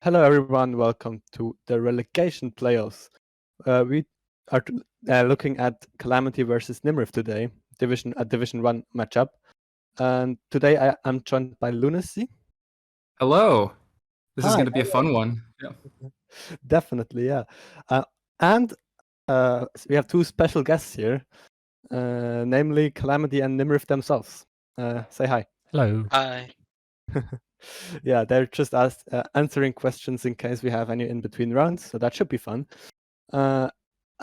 Hello everyone, welcome to the Relegation playoffs. We are looking at Calamity versus Nimrif today, Division 1 matchup. And today I'm joined by Lunacy. Hello. This is Hi. going to be a fun one. Yeah. Definitely, yeah. And we have two special guests here, namely Calamity and Nimrif themselves. Say hi. Hello. Hi. Yeah, they're just answering questions in case we have any in between rounds, so that should be fun. And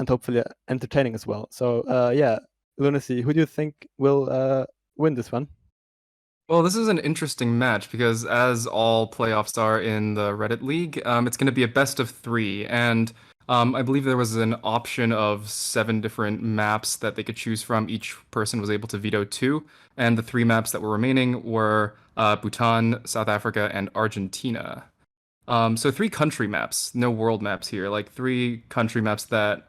hopefully entertaining as well. So yeah, Lunacy, who do you think will win this one? Well, this is an interesting match because, as all playoffs are in the Reddit League, it's going to be a best of 3. And I believe there was an option of 7 different maps that they could choose from. Each person was able to veto 2. And the 3 maps that were remaining were Bhutan, South Africa, and Argentina. So 3 country maps, no world maps here, like 3 country maps that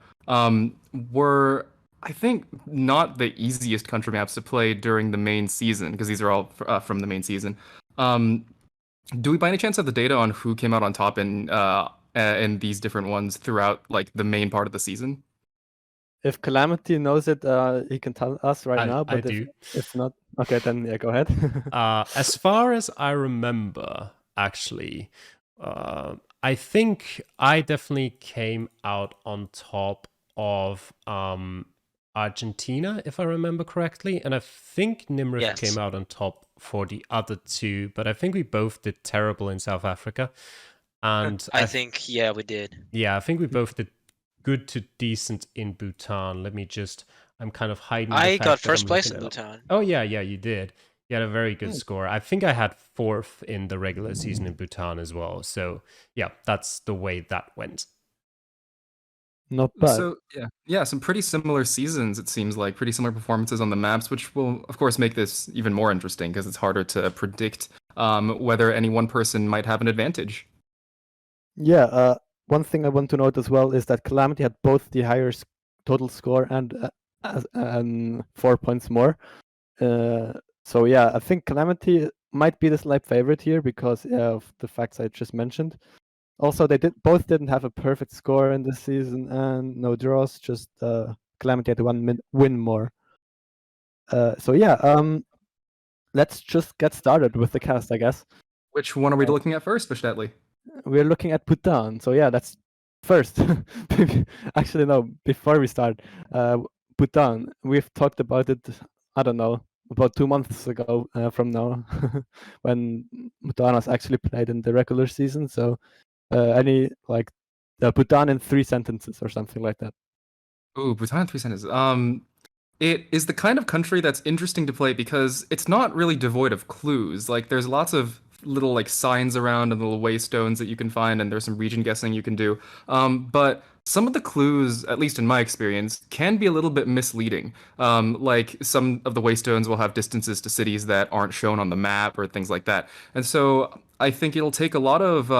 were, I think, not the easiest country maps to play during the main season, because these are all from the main season. Do we by any chance have the data on who came out on top in these different ones throughout like the main part of the season? If Calamity knows it, he can tell us right now. But if not, okay, then yeah, go ahead. As far as I remember, actually, I think I definitely came out on top of Argentina, if I remember correctly, and I think Nimrif came out on top for the other 2, but I think we both did terrible in South Africa. And I think we did. Yeah, I think we both did good to decent in Bhutan. Let me just, I'm kind of hiding the I fact got that first I'm place looking in it up. Bhutan. Oh yeah, you did. You had a very good score. I think I had 4th in the regular season in Bhutan as well. So yeah, that's the way that went. Not bad. So yeah, some pretty similar seasons, it seems like, pretty similar performances on the maps, which will of course make this even more interesting because it's harder to predict whether any one person might have an advantage. Yeah, one thing I want to note as well is that Calamity had both the higher total score and 4 points more. So yeah, I think Calamity might be the slight favorite here because of the facts I just mentioned. Also, they both didn't have a perfect score in this season and no draws. Just Calamity had 1 win more. So yeah, let's just get started with the cast, I guess. Which one are we looking at first, Bishnetley? We're looking at Bhutan. So yeah, that's first. Actually, no. Before we start, Bhutan. We've talked about it. I don't know, about 2 months ago from now, when Bhutan was actually played in the regular season. So any like Bhutan in 3 sentences or something like that. Ooh, Bhutan in 3 sentences. It is the kind of country that's interesting to play because it's not really devoid of clues. Like there's lots of little like signs around and little waystones that you can find, and there's some region guessing you can do. But some of the clues, at least in my experience, can be a little bit misleading. Like some of the waystones will have distances to cities that aren't shown on the map or things like that. And so I think it'll take a lot of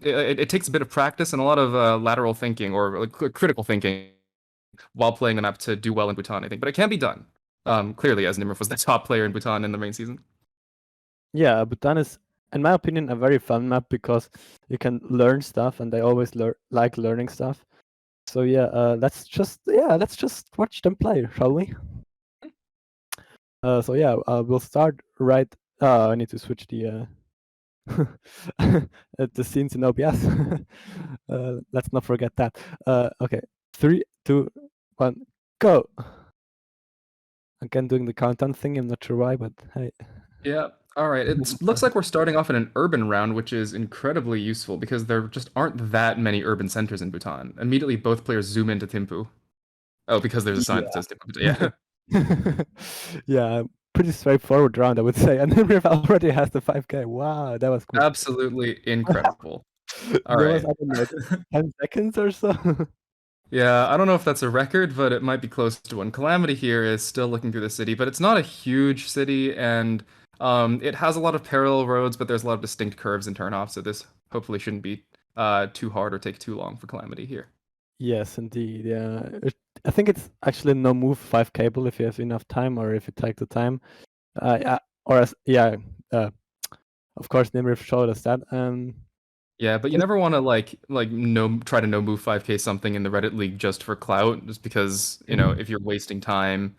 it takes a bit of practice and a lot of lateral thinking or critical thinking while playing the map to do well in Bhutan, I think. But it can be done. Clearly, as Nimrif was the top player in Bhutan in the main season. Yeah, Bhutan is, in my opinion, a very fun map because you can learn stuff, and I always like learning stuff. So yeah, let's just watch them play, shall we? So yeah, we'll start right. I need to switch the the scenes in OBS. Let's not forget that. Okay, 3, 2, 1, go. Again, doing the countdown thing. I'm not sure why, but hey. Yeah. All right. It looks like we're starting off in an urban round, which is incredibly useful because there just aren't that many urban centers in Bhutan. Immediately, both players zoom into Thimphu. Oh, because there's a sign that says Thimphu. Yeah. Yeah, pretty straightforward round, I would say. And Nimrif already has the 5K. Wow, that was quick. Absolutely incredible. All there right. was, I don't know, 10 seconds or so. Yeah, I don't know if that's a record, but it might be close to one. Calamity here is still looking through the city, but it's not a huge city, and it has a lot of parallel roads, but there's a lot of distinct curves and turnoffs, so this hopefully shouldn't be too hard or take too long for Calamity here. Yes, indeed. Yeah, I think it's actually no move 5 cable if you have enough time or if you take the time. Of course, Nimrif showed us that. Yeah, but you never want to no try to no move 5K something in the Reddit League just for clout, just because, if you're wasting time,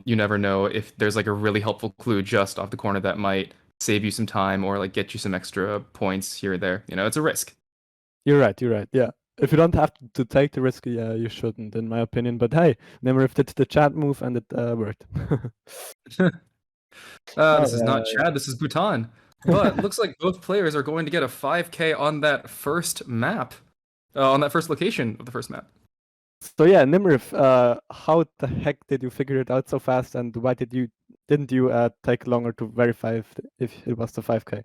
you never know if there's like a really helpful clue just off the corner that might save you some time or like get you some extra points here or there. It's a risk. You're right. You're right. Yeah. If you don't have to take the risk, yeah, you shouldn't, in my opinion. But hey, Nimrif did the chat move and it worked. This is not Chad, this is Bhutan. But looks like both players are going to get a 5K on that first map, on that first location of the first map. So yeah, Nimrif, how the heck did you figure it out so fast, and why didn't you take longer to verify if it was the 5K?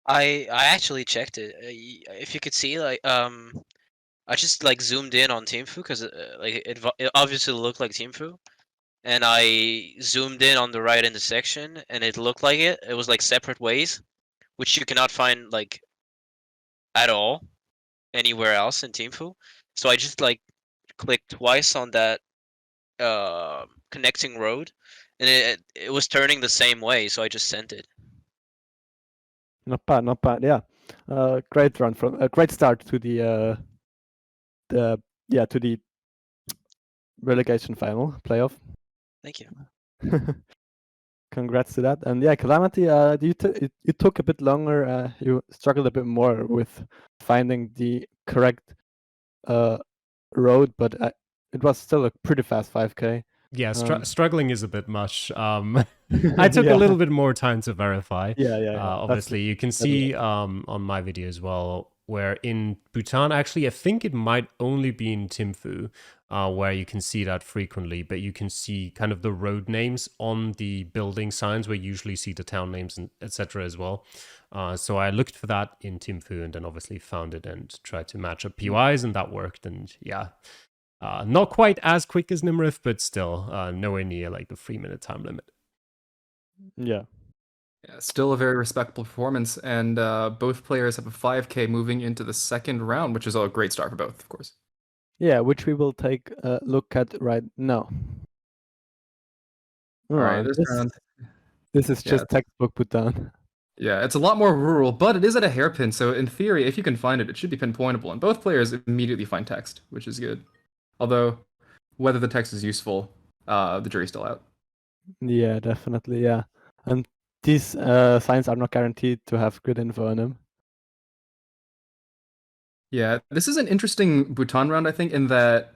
I actually checked it. If you could see, I just like zoomed in on Teamfu because it obviously looked like Teamfu, and I zoomed in on the right intersection, and it looked like it. It was like separate ways, which you cannot find like at all anywhere else in Teamfu. So I just like clicked twice on that connecting road, and it was turning the same way, so I just sent it. Not bad, not bad. Yeah, great run from a great start to the to the relegation final playoff. Thank you. Congrats to that. And yeah, Calamity, you took a bit longer. You struggled a bit more with finding the correct road, but it was still a pretty fast 5K. Yeah, struggling is a bit much. I took a little bit more time to verify. Yeah. Obviously, you can see on my video as well, where in Bhutan, actually, I think it might only be in Thimphu, where you can see that frequently, but you can see kind of the road names on the building signs where you usually see the town names and etc. as well. So I looked for that in Thimphu and then obviously found it and tried to match up POIs, and that worked. And yeah. Not quite as quick as Nimrif, but still nowhere near like the 3-minute time limit. Yeah, still a very respectable performance, and both players have a 5K moving into the second round, which is a great start for both, of course. Yeah, which we will take a look at right now. All right, this is just textbook Bhutan. Yeah, it's a lot more rural, but it is at a hairpin, so in theory, if you can find it, it should be pinpointable, and both players immediately find text, which is good. Although, whether the text is useful, the jury's still out. Yeah, definitely, yeah. And these signs are not guaranteed to have good info on them. Yeah, this is an interesting Bhutan round, I think, in that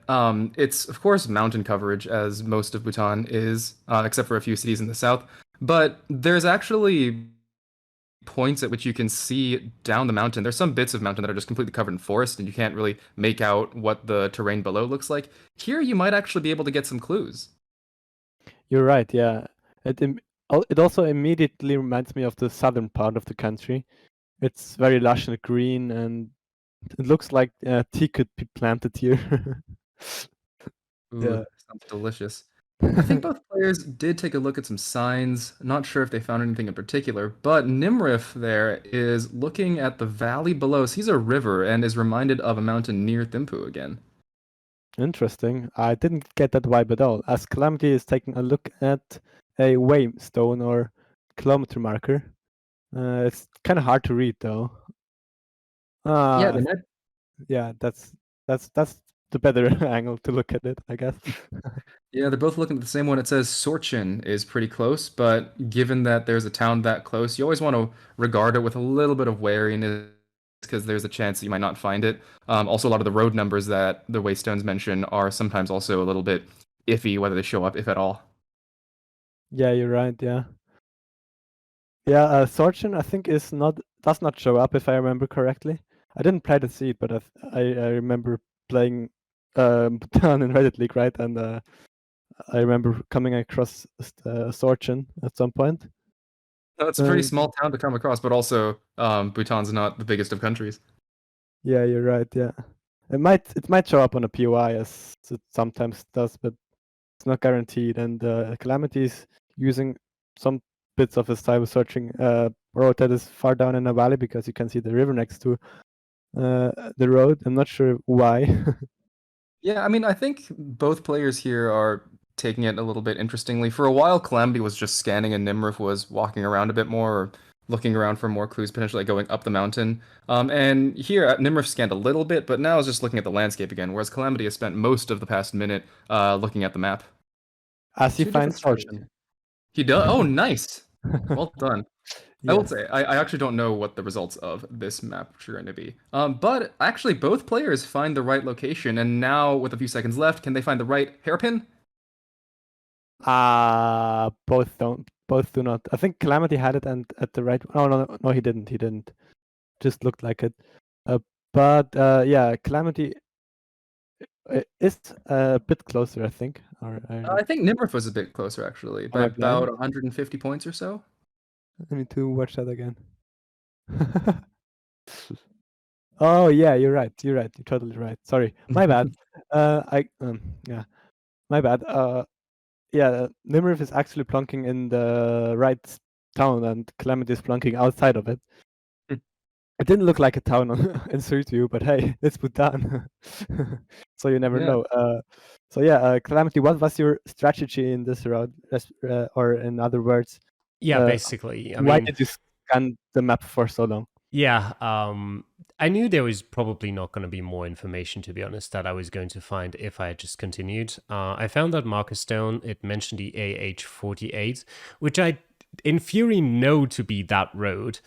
it's, of course, mountain coverage, as most of Bhutan is, except for a few cities in the south. But there's actually points at which you can see down the mountain. There's some bits of mountain that are just completely covered in forest, and you can't really make out what the terrain below looks like. Here, you might actually be able to get some clues. You're right, yeah. It also immediately reminds me of the southern part of the country. It's very lush and green, and it looks like tea could be planted here. Ooh, yeah, sounds delicious. I think both players did take a look at some signs. Not sure if they found anything in particular, but Nimrif there is looking at the valley below, sees a river, and is reminded of a mountain near Thimphu again. Interesting. I didn't get that vibe at all, as Calamity is taking a look at a waystone or kilometer marker. It's kind of hard to read though. Yeah, that's the better angle to look at it, I guess. Yeah, they're both looking at the same one. It says Sorchin is pretty close, but given that there's a town that close, you always want to regard it with a little bit of wariness because there's a chance that you might not find it. Also, a lot of the road numbers that the waystones mention are sometimes also a little bit iffy whether they show up, if at all. Yeah, you're right. Yeah. Yeah, Sorchin I think does not show up if I remember correctly. I didn't play the seed, but I remember playing Bhutan in Reddit League, right? And I remember coming across Sorchin at some point. It's a pretty small town to come across, but also Bhutan's not the biggest of countries. Yeah, you're right. Yeah, it might show up on a POI as it sometimes does, but it's not guaranteed. And Calamity is using some bits of his time searching a road that is far down in a valley because you can see the river next to the road. I'm not sure why. Yeah, I mean, I think both players here are taking it a little bit interestingly. For a while, Calamity was just scanning and Nimrif was walking around a bit more, or looking around for more clues, potentially going up the mountain. And here, Nimrif scanned a little bit, but now is just looking at the landscape again, whereas Calamity has spent most of the past minute looking at the map. As he Two different finds strategies. Fortune. He does. Oh, nice. Well done. I will Yes. say, I actually don't know what the results of this map are going to be. But actually, both players find the right location, and now with a few seconds left, can they find the right hairpin? Both don't. Both do not. I think Calamity had it and at the right. Oh no, he didn't. He didn't. Just looked like it. But yeah, Calamity is a bit closer, I think. I think Nimrif was a bit closer, actually, by Am I blind? about 150 points or so. I need to watch that again. Oh yeah, you're right. You're right. You're totally right. Sorry, my bad. Yeah, my bad. Yeah, Nimrif is actually plunking in the right town, and Calamity is plunking outside of it. It didn't look like a town in Street View, but hey, it's Bhutan, so you never Yeah. know. So yeah, Calamity, what was your strategy in this route, or in other words, Yeah, uh, basically. I why mean, did you scan the map for so long? yeah, I knew there was probably not going to be more information, to be honest, that I was going to find if I had just continued. I found that marker stone. It mentioned the AH-48, which I, in theory, know to be that road.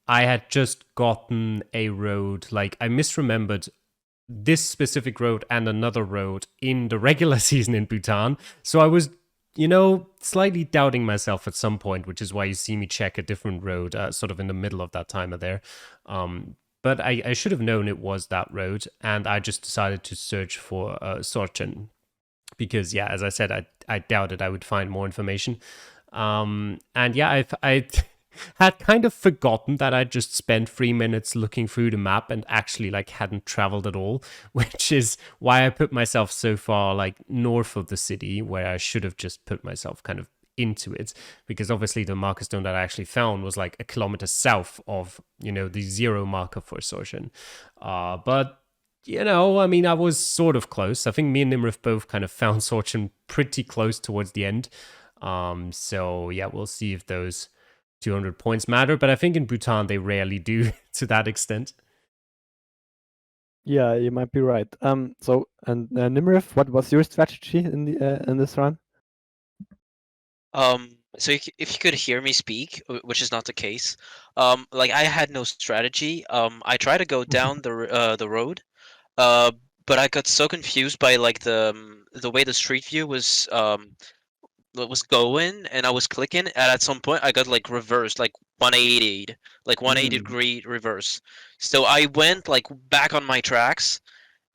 I had just gotten a road, like I misremembered this specific road and another road in the regular season in Bhutan. So I was, slightly doubting myself at some point, which is why you see me check a different road sort of in the middle of that timer there. But I should have known it was that road, and I just decided to search for Sorchen because, yeah, as I said, I doubted I would find more information. And yeah, I had kind of forgotten that I just spent 3 minutes looking through the map and actually like hadn't traveled at all, which is why I put myself so far like north of the city where I should have just put myself kind of into it, because obviously the marker stone that I actually found was like a kilometer south of, the 0 marker for Sorchen. But I mean, I was sort of close. I think me and Nimrif both kind of found Sorchen pretty close towards the end. So yeah, we'll see if those 200 points matter, but I think in Bhutan they rarely do to that extent. Yeah, you might be right. So and Nimrif, what was your strategy in this run? So if you could hear me speak, which is not the case, like I had no strategy. I tried to go down the road, but I got so confused by like the way the street view was going, and I was clicking, and at some point I got like reversed, like 180, like 180 degree reverse. So I went like back on my tracks,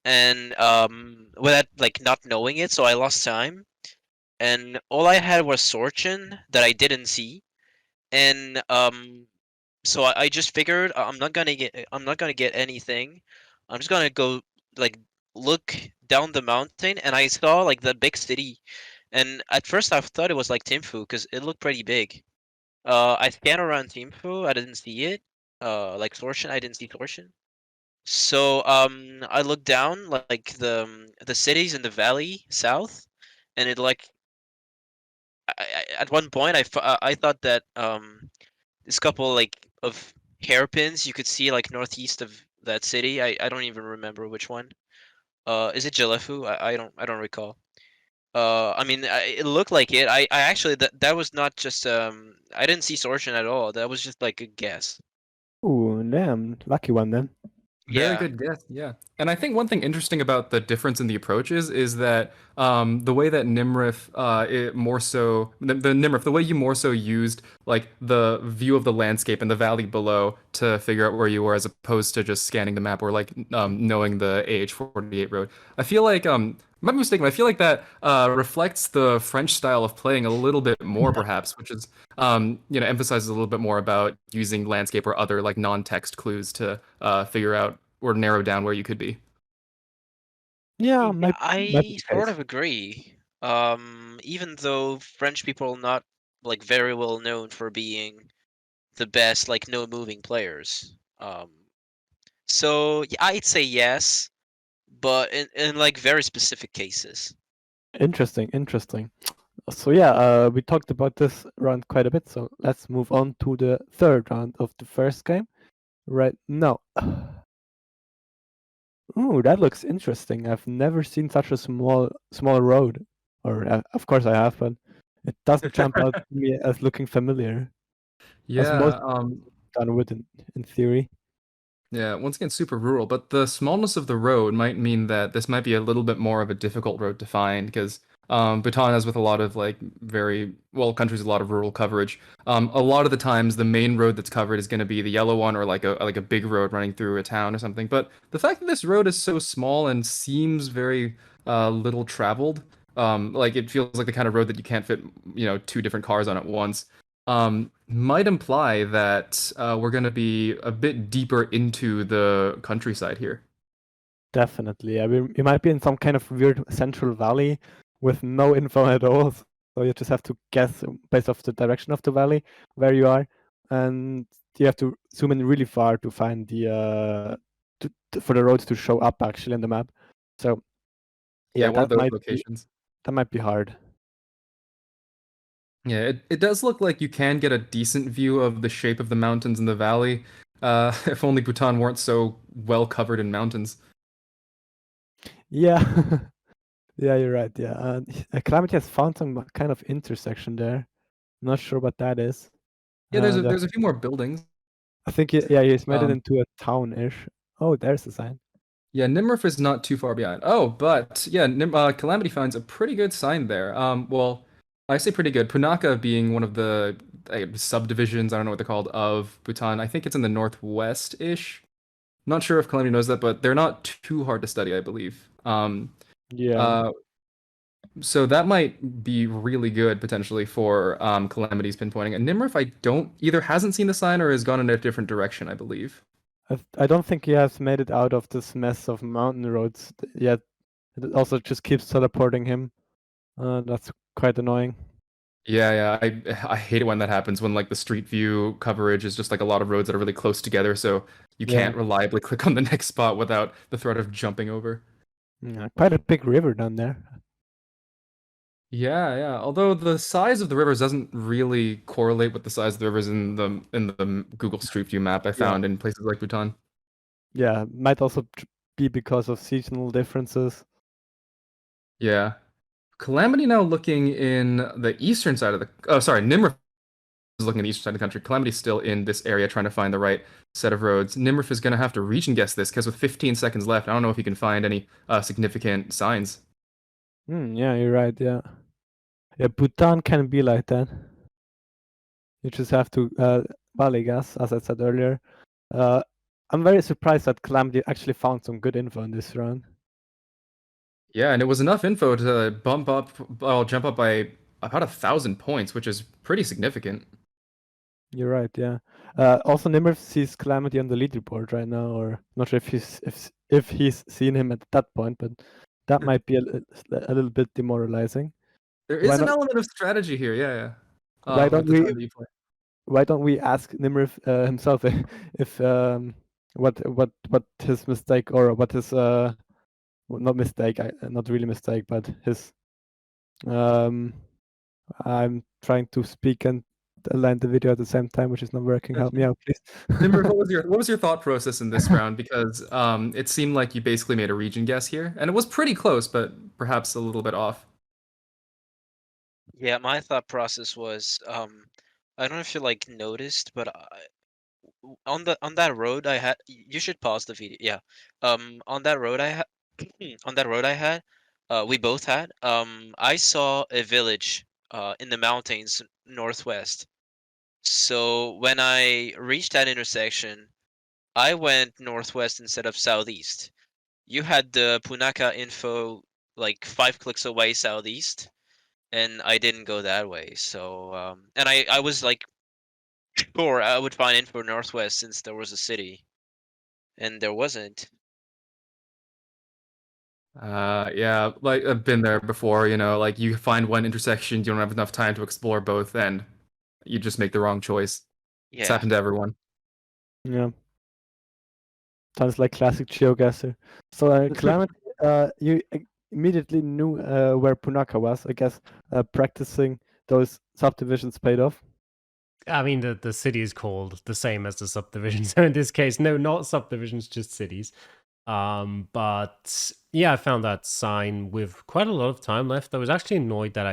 and without like not knowing it, so I lost time, and all I had was Sorchin that I didn't see, and so I just figured I'm not gonna get anything. I'm just gonna go like look down the mountain, and I saw like the big city, and at first I thought it was like Thimphu because it looked pretty big. I scanned around Thimphu, I didn't see it. Like Sorchin, I didn't see Sorchin. So I looked down like the cities in the valley south, and it like at one point I thought that this couple like of hairpins you could see like northeast of that city. I don't even remember which one. Is it Jalefu? I don't recall. I mean, it looked like it. I actually that was not just I didn't see Sortion at all. That was just like a guess. Ooh, damn, lucky one then. Very Yeah. good guess, yeah. And I think one thing interesting about the difference in the approaches is that the way that Nimrif, it more so the Nimrif, the way you more so used like the view of the landscape and the valley below to figure out where you were, as opposed to just scanning the map or like knowing the AH-48 road. I feel like I'm not mistaken. I feel like that reflects the French style of playing a little bit more, perhaps, which is emphasizes a little bit more about using landscape or other like non-text clues to figure out or narrow down where you could be. Yeah, Yeah, might be I the sort case. of agree. Even though French people are not like very well known for being the best like no moving players. So yeah, I'd say yes, but in like very specific cases. Interesting, interesting. So yeah, we talked about this round quite a bit. So let's move on to the third round of the first game. Right now. Ooh, that looks interesting. I've never seen such a small road. Or of course I have, but it doesn't jump out to me as looking familiar. As most Yeah, done with in theory. yeah, once again, super rural, but the smallness of the road might mean that this might be a little bit more of a difficult road to find because Bhutan, as with a lot of like very well countries, with a lot of rural coverage. A lot of the times, the main road that's covered is going to be the yellow one or like a big road running through a town or something. But the fact that this road is so small and seems very little traveled, like it feels like the kind of road that you can't fit, two different cars on at once. Might imply that we're going to be a bit deeper into the countryside here. Definitely. I mean, you might be in some kind of weird central valley with no info at all. So you just have to guess based off the direction of the valley where you are, and you have to zoom in really far to find for the roads to show up actually in the map. So Yeah, yeah, one of those locations. that might be hard. Yeah, it does look like you can get a decent view of the shape of the mountains in the valley. If only Bhutan weren't so well covered in mountains. Yeah. Yeah, you're right. Yeah, Calamity has found some kind of intersection there. Not sure what that is. Yeah, And there's a few more buildings. I think he's made it Um, into a town-ish. Oh, there's the sign. yeah, Nimrif is not too far behind. Oh, but yeah, Calamity finds a pretty good sign there. Well, I say pretty good. Punakha being one of the subdivisions, I don't know what they're called, of Bhutan. I think it's in the northwest-ish. Not sure if Calamity knows that, but they're not too hard to study, I believe. Yeah. Uh, so that might be really good potentially for Calamity's pinpointing. And Nimrif, I don't either hasn't seen the sign or has gone in a different direction, I believe. I don't think he has made it out of this mess of mountain roads yet. It also just keeps teleporting him. That's quite annoying. Yeah, I hate it when that happens when like the street view coverage is just like a lot of roads that are really close together, so you Yeah. can't reliably click on the next spot without the threat of jumping over. Yeah, quite a big river down there. Yeah. Although the size of the rivers doesn't really correlate with the size of the rivers in the Google Street View map I found in places like Bhutan. Yeah, might also be because of seasonal differences. Yeah. Calamity now looking in the eastern side of the Nimrif is looking at the eastern side of the country. Calamity's still in this area trying to find the right set of roads. Nimrif is gonna have to region guess this because with 15 seconds left, I don't know if he can find any significant signs. Yeah, you're right. Yeah. Yeah, Bhutan can be like that. You just have to valley guess, as I said earlier. I'm very surprised that Calamity actually found some good info in this round. Yeah, and it was enough info to jump up by about 1,000 points, which is pretty significant. You're right, yeah. Also, Nimrif sees Calamity on the leaderboard right now, or not sure if he's seen him at that point, but that might be a little bit demoralizing. There is an element of strategy here, yeah. Why With don't the we time that you play. why don't we ask Nimrif himself if what his mistake or what his not mistake, not really mistake, but his I'm trying to speak and land the video at the same time, which is not working. Help me out, please. Nimrif, what was your thought process in this round? Because it seemed like you basically made a region guess here, and it was pretty close, but perhaps a little bit off. Yeah, my thought process was I don't know if you like noticed, but on that road I had, you should pause the video. Yeah. On that road I had on that road I had, we both had, I saw a village in the mountains northwest. So when I reached that intersection, I went northwest instead of southeast. You had the Punakha info like 5 clicks away southeast, and I didn't go that way. So and I was like sure I would find info northwest since there was a city, and there wasn't. Yeah, like I've been there before, like you find one intersection, you don't have enough time to explore both, and you just make the wrong choice. It's Yeah. happened to everyone. Yeah. Sounds like classic Geoguessr. So, Calamity, you immediately knew where Punaka was. I guess practicing those subdivisions paid off. I mean, the city is called the same as the subdivision. So in this case, no, not subdivisions, just cities. But yeah, I found that sign with quite a lot of time left. I was actually annoyed that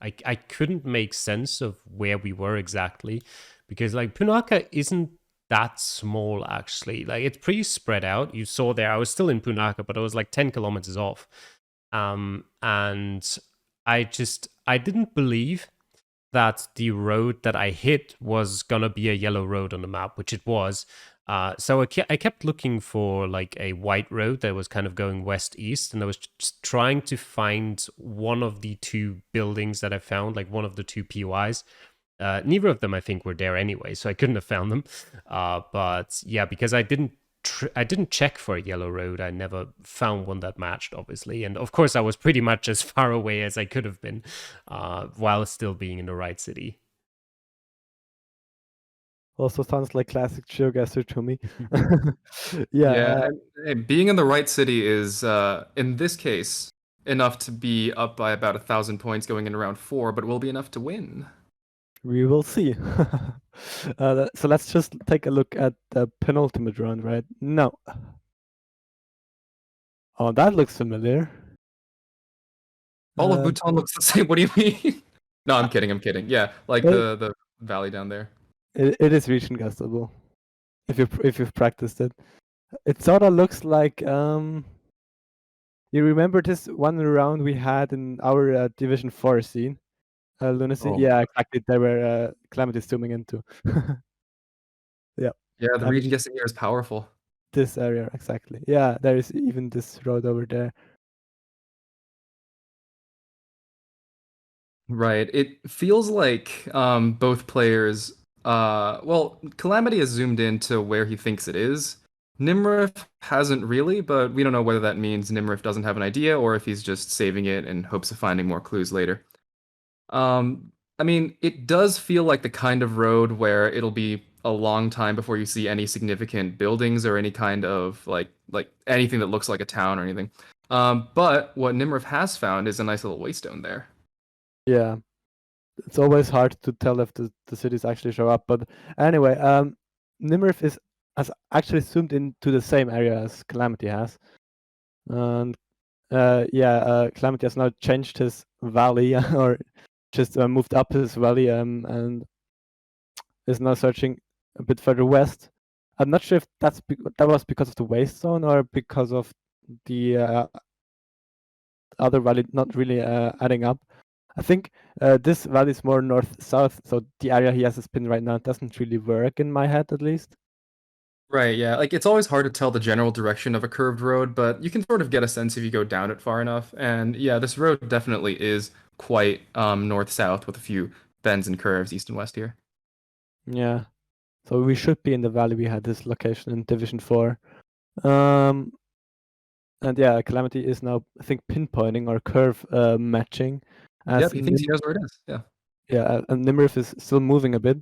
I couldn't make sense of where we were exactly, because like Punaka isn't that small actually. Like it's pretty spread out. You saw there, I was still in Punaka, but I was like 10 kilometers off. And I didn't believe that the road that I hit was gonna be a yellow road on the map, which it was. So I kept looking for like a white road that was kind of going west-east, and I was just trying to find one of the two buildings that I found, like one of the two POIs. Neither of them, I think, were there anyway, so I couldn't have found them. But yeah, because I didn't check for a yellow road. I never found one that matched, obviously. And of course, I was pretty much as far away as I could have been while still being in the right city. Also sounds like classic Geoguessr to me. And being in the right city is, in this case, enough to be up by about 1,000 points going into round 4, but will be enough to win. We will see. So let's just take a look at the penultimate round, right? No. Oh, that looks familiar. All of Bhutan looks the same. What do you mean? No, I'm kidding. Yeah, like the valley down there. It is region guessable. If you've practiced it. It sort of looks like you remember this one round we had in our Division 4 scene? Lunacy? Oh. Yeah, exactly. There were Calamityx zooming into. Yeah. Yeah, the region guessing here is powerful. This area, exactly. Yeah, there is even this road over there. Right. It feels like both players. Well, Calamity has zoomed in to where he thinks it is. Nimrif hasn't really, but we don't know whether that means Nimrif doesn't have an idea or if he's just saving it in hopes of finding more clues later. I mean, it does feel like the kind of road where it'll be a long time before you see any significant buildings or any kind of like anything that looks like a town or anything. But what Nimrif has found is a nice little waystone there. Yeah, it's always hard to tell if the cities actually show up. But anyway, Nimrif has actually zoomed into the same area as Calamity has, and Calamity has now changed his valley or just moved up his valley and is now searching a bit further west. I'm not sure if that was because of the waste zone or because of the other valley not really adding up. I think this valley is more north-south, so the area he has his pin right now doesn't really work in my head, at least. Right, yeah. Like it's always hard to tell the general direction of a curved road, but you can sort of get a sense if you go down it far enough. And yeah, this road definitely is quite north-south with a few bends and curves east and west here. Yeah. So we should be in the valley we had this location in Division 4. And yeah, Calamity is now, I think, pinpointing or curve matching. Yep, he thinks he knows where it is. Yeah. Yeah, and Nimrif is still moving a bit.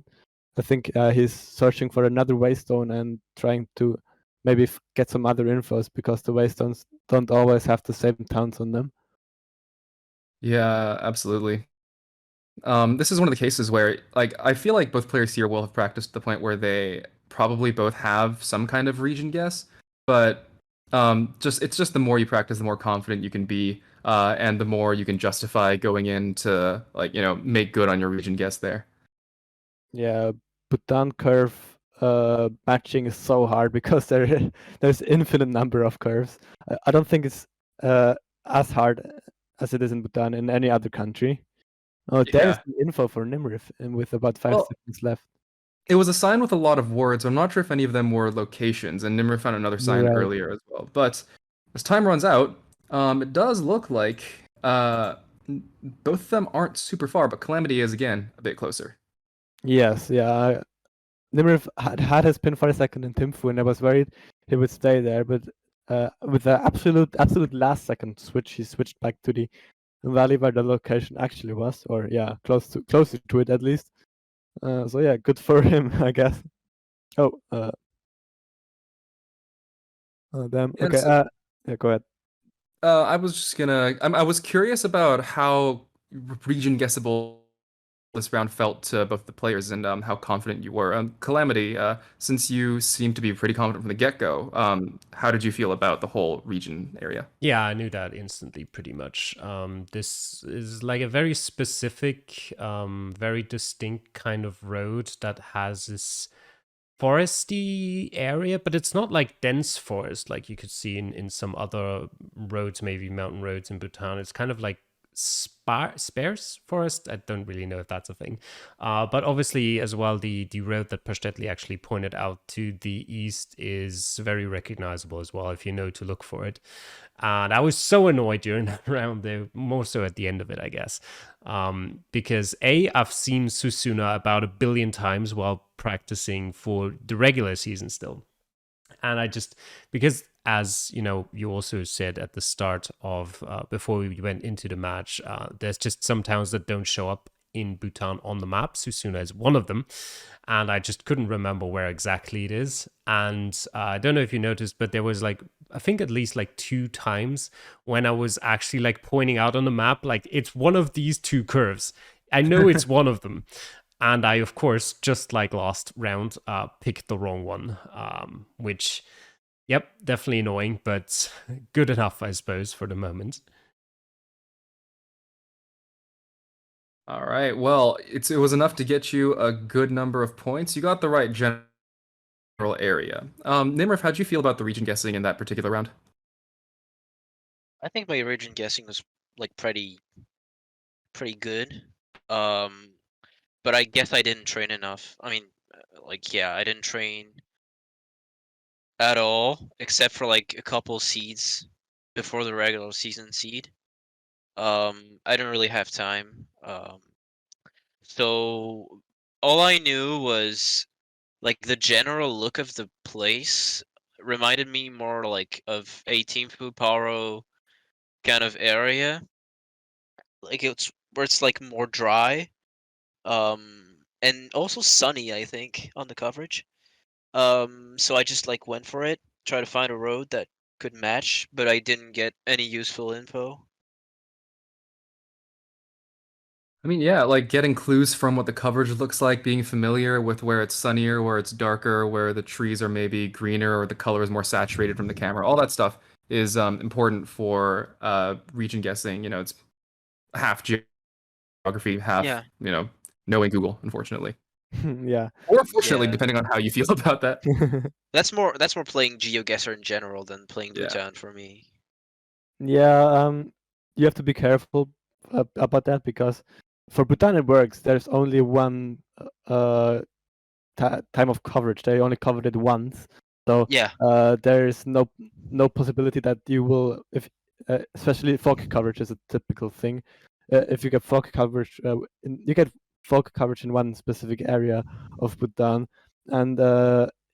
I think he's searching for another waystone and trying to maybe get some other infos because the waystones don't always have the same towns on them. Yeah, absolutely. This is one of the cases where, like, I feel like both players here will have practiced to the point where they probably both have some kind of region guess, but it's just the more you practice, the more confident you can be, and the more you can justify going in to, like, make good on your region guess there. Yeah, Bhutan curve matching is so hard because there's infinite number of curves. I don't think it's as hard as it is in Bhutan in any other country. Oh, there's Yeah. the info for Nimrif, and with about 5 seconds left. It was a sign with a lot of words. I'm not sure if any of them were locations, and Nimrif found another sign Right. earlier as well. But as time runs out, it does look like both of them aren't super far, but Calamity is again a bit closer. Yes, yeah. Nimrif had his pin for a second in Timfu, and I was worried he would stay there, but with the absolute last second switch, he switched back to the valley where the location actually was, or yeah, closer to it at least. So yeah, good for him, I guess. Oh, damn. And Okay. Yeah, go ahead. I was just gonna. I was curious about how region guessable this round felt to both the players and how confident you were. Calamity, since you seem to be pretty confident from the get-go, how did you feel about the whole region area? Yeah, I knew that instantly, pretty much. This is like a very specific, very distinct kind of road that has this foresty area, but it's not like dense forest like you could see in some other roads, maybe mountain roads in Bhutan. It's kind of like sparse forest. I don't really know if that's a thing. But obviously as well, the road that Pashtetli actually pointed out to the east is very recognizable as well if you know to look for it. And I was so annoyed during that round, though, more so at the end of it, I guess. Because I've seen Susuna about 1 billion times while practicing for the regular season still. And I just, because as you know, you also said at the start of, before we went into the match, there's just some towns that don't show up in Bhutan on the map. Susuna is one of them. And I just couldn't remember where exactly it is. And I don't know if you noticed, but there was like, I think at least like 2 times when I was actually like pointing out on the map, like it's one of these 2 curves. I know it's one of them. And I, of course, just like last round, picked the wrong one, which, yep, definitely annoying, but good enough, I suppose, for the moment. All right. Well, it was enough to get you a good number of points. You got the right general area. Nimrif, how'd you feel about the region guessing in that particular round? I think my region guessing was like pretty good. But I guess I didn't train enough. I mean, like yeah, I didn't train at all except for like a couple seeds before the regular season seed. I didn't really have time. So all I knew was like the general look of the place reminded me more like of a Team Fu Paro kind of area. Like it's where it's like more dry. And also sunny, I think, on the coverage. So I just like went for it, try to find a road that could match, but I didn't get any useful info. I mean, yeah, like getting clues from what the coverage looks like, being familiar with where it's sunnier, where it's darker, where the trees are maybe greener or the color is more saturated from the camera. All that stuff is important for region guessing. You know, it's half geography, half, Yeah. knowing Google, unfortunately. Yeah. Or fortunately, Yeah. depending on how you feel about that. That's more playing Geoguessr in general than playing Yeah. Bhutan for me. Yeah, you have to be careful about that because for Bhutan it works. There's only one time of coverage. They only covered it once, so Yeah. there is no possibility that you will, if especially fog coverage is a typical thing. If you get fog coverage, you get fog coverage in one specific area of Bhutan, and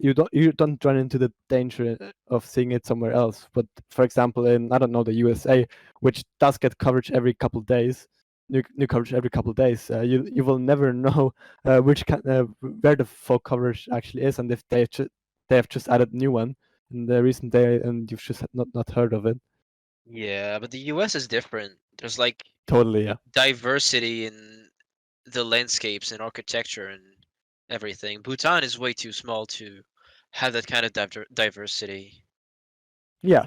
you don't run into the danger of seeing it somewhere else. But for example, in I don't know the USA, which does get coverage every couple days, new coverage every couple days, you will never know where the fog coverage actually is, and if they have just added a new one in the recent day, and you've just not heard of it. Yeah, but the US is different. There's like Totally, yeah. diversity in the landscapes and architecture and everything. Bhutan is way too small to have that kind of diversity. Yeah,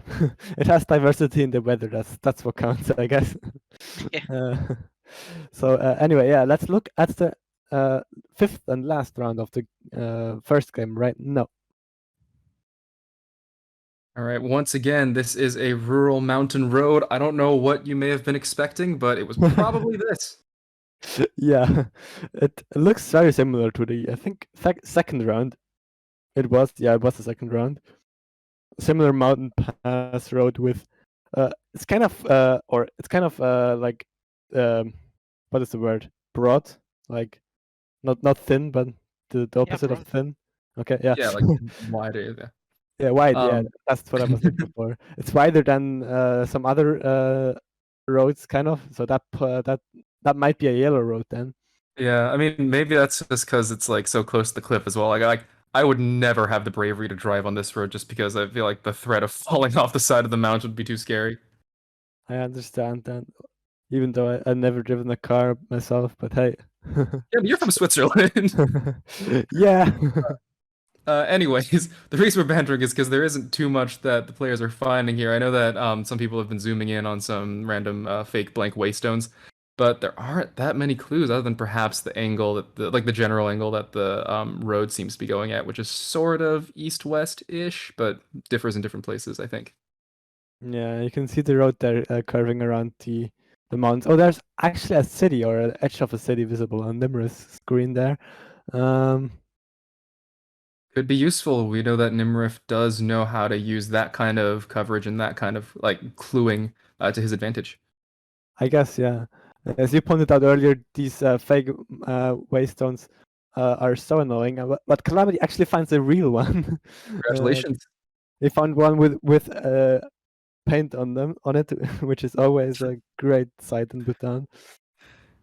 it has diversity in the weather. That's what counts, I guess. Yeah. So anyway, yeah, let's look at the 5th and last round of the first game right now. All right. Once again, this is a rural mountain road. I don't know what you may have been expecting, but it was probably this. Yeah, it looks very similar to the, I think, second round. It was the second round. Similar mountain pass road with, it's kind of like, what is the word? Broad, like not thin, but the opposite of broad. thin. Okay, yeah. Yeah, like wider. Yeah. Yeah, wide. Yeah, Um, that's what I was looking for. It's wider than some other roads, kind of. So that might be a yellow road then. Yeah, I mean, maybe that's just because it's like so close to the cliff as well. Like I would never have the bravery to drive on this road just because I feel like the threat of falling off the side of the mountain would be too scary. I understand that. Even though I've never driven a car myself, but hey. Yeah, but you're from Switzerland. Yeah. Anyways, the reason we're bantering is because there isn't too much that the players are finding here. I know that some people have been zooming in on some random fake blank waystones, but there aren't that many clues other than perhaps the angle that the general angle that the road seems to be going at, which is sort of east-west-ish, but differs in different places, I think. Yeah, you can see the road there curving around the mountains. Oh, there's actually a city or an edge of a city visible on Nimrif's screen there. Could be useful. We know that Nimrif does know how to use that kind of coverage and that kind of like cluing to his advantage. I guess, yeah. As you pointed out earlier, these fake waystones are so annoying. But Calamity actually finds a real one. Congratulations. They found one with paint on it, which is always a great sight in Bhutan.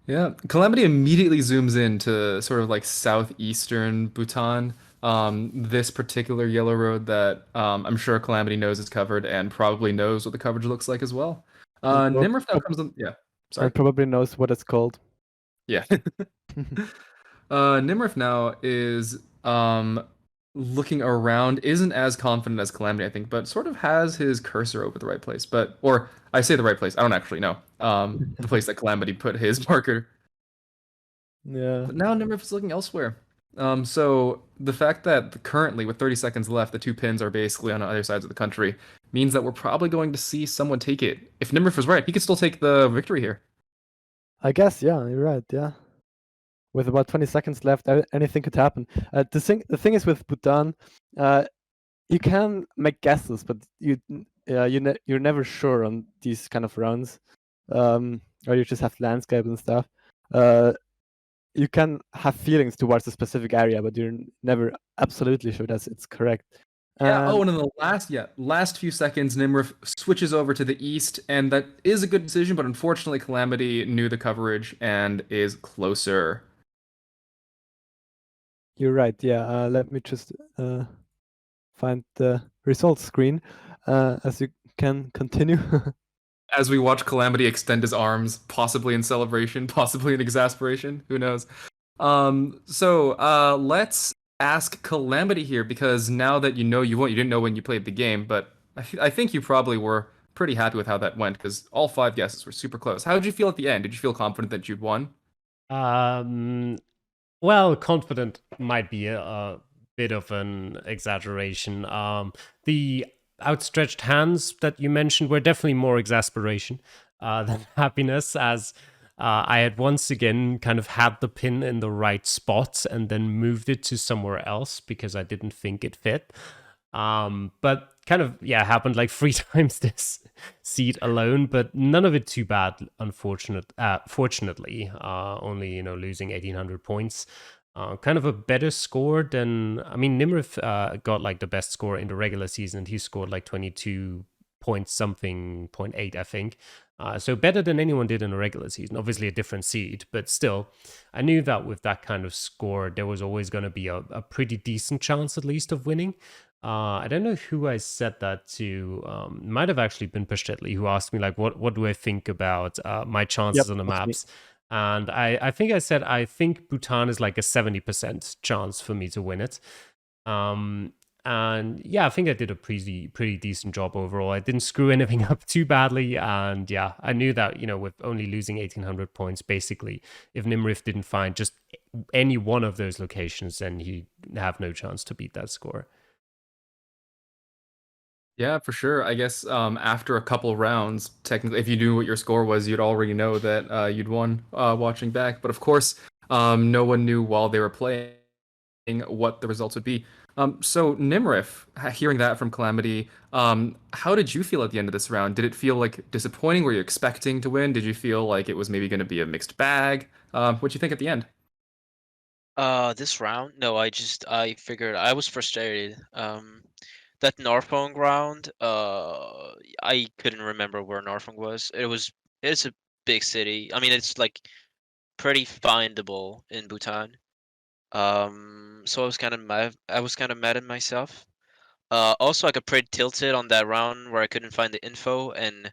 Yeah, Calamity immediately zooms in to sort of like southeastern Bhutan. This particular yellow road that I'm sure Calamity knows is covered and probably knows what the coverage looks like as well. Nimrif now comes on. Yeah, sorry. And probably knows what it's called. Yeah. Nimrif now is looking around, isn't as confident as Calamity, I think, but sort of has his cursor over the right place. Or I say the right place, I don't actually know. The place that Calamity put his marker. Yeah. But now Nimrif is looking elsewhere. So the fact that currently, with 30 seconds left, the two pins are basically on other sides of the country means that we're probably going to see someone take it. If Nimrif was right, he could still take the victory here. I guess, yeah, you're right, yeah. With about 20 seconds left, anything could happen. The thing is with Bhutan, you can make guesses, but you're never sure on these kind of rounds, or you just have landscape and stuff. You can have feelings towards a specific area, but you're never absolutely sure that it's correct. Yeah. Oh, and in the last few seconds, Nimrif switches over to the east, and that is a good decision. But unfortunately, Calamity knew the coverage and is closer. You're right. Yeah. Let me just find the results screen, as you can continue. As we watch Calamity extend his arms, possibly in celebration, possibly in exasperation, who knows? So let's ask Calamity here, because now that you know you won, you didn't know when you played the game, but I think you probably were pretty happy with how that went, because all 5 guesses were super close. How did you feel at the end? Did you feel confident that you'd won? Well, confident might be a bit of an exaggeration. The outstretched hands that you mentioned were definitely more exasperation than happiness, as I had once again kind of had the pin in the right spot and then moved it to somewhere else because I didn't think it fit. But kind of, yeah, happened like 3 times this seed alone, but none of it too bad, fortunately. Only, losing 1,800 points. Kind of a better score than, I mean, Nimrif got like the best score in the regular season, and he scored like 22 point something, 0.8, I think. So better than anyone did in the regular season. Obviously a different seed, but still, I knew that with that kind of score, there was always going to be a pretty decent chance at least of winning. I don't know who I said that to. Might have actually been Pashetli, who asked me like, what do I think about my chances on the maps? And I think I said I think Bhutan is like a 70% chance for me to win it. And yeah, I think I did a pretty decent job overall. I didn't screw anything up too badly, and yeah, I knew that with only losing 1,800 points, basically, if Nimrif didn't find just any one of those locations, then he'd have no chance to beat that score. Yeah, for sure. I guess after a couple rounds, technically, if you knew what your score was, you'd already know that you'd won watching back. But of course, no one knew while they were playing what the results would be. So Nimrif, hearing that from Calamity, how did you feel at the end of this round? Did it feel like disappointing? Were you expecting to win? Did you feel like it was maybe going to be a mixed bag? What'd you think at the end? This round? No, I figured I was frustrated. That Norfolk round, I couldn't remember where Norfolk was. It's a big city. I mean, it's like pretty findable in Bhutan. So I was kind of mad. I was kind of mad at myself. Also, I got pretty tilted on that round where I couldn't find the info, and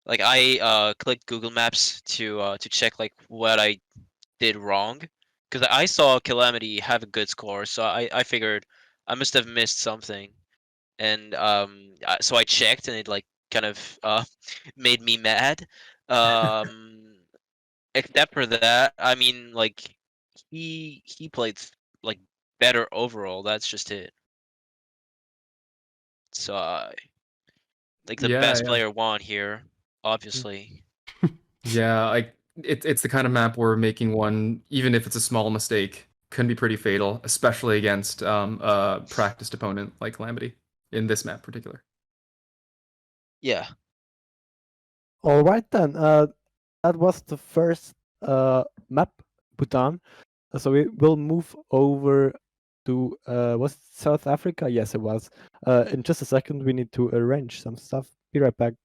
Like I clicked Google Maps to check like what I did wrong, because I saw Calamity have a good score, so I figured I must have missed something, and so I checked, and it like kind of made me mad. Except for that, I mean, like he played like better overall. That's just it. So like the Yeah, best yeah. player won here, obviously. Yeah, it's the kind of map where making one, even if it's a small mistake, can be pretty fatal, especially against a practiced opponent like Calamity in this map particular. Yeah. All right then. That was the first map, Bhutan. So we will move over to was it South Africa? Yes, it was. In just a second, we need to arrange some stuff. Be right back.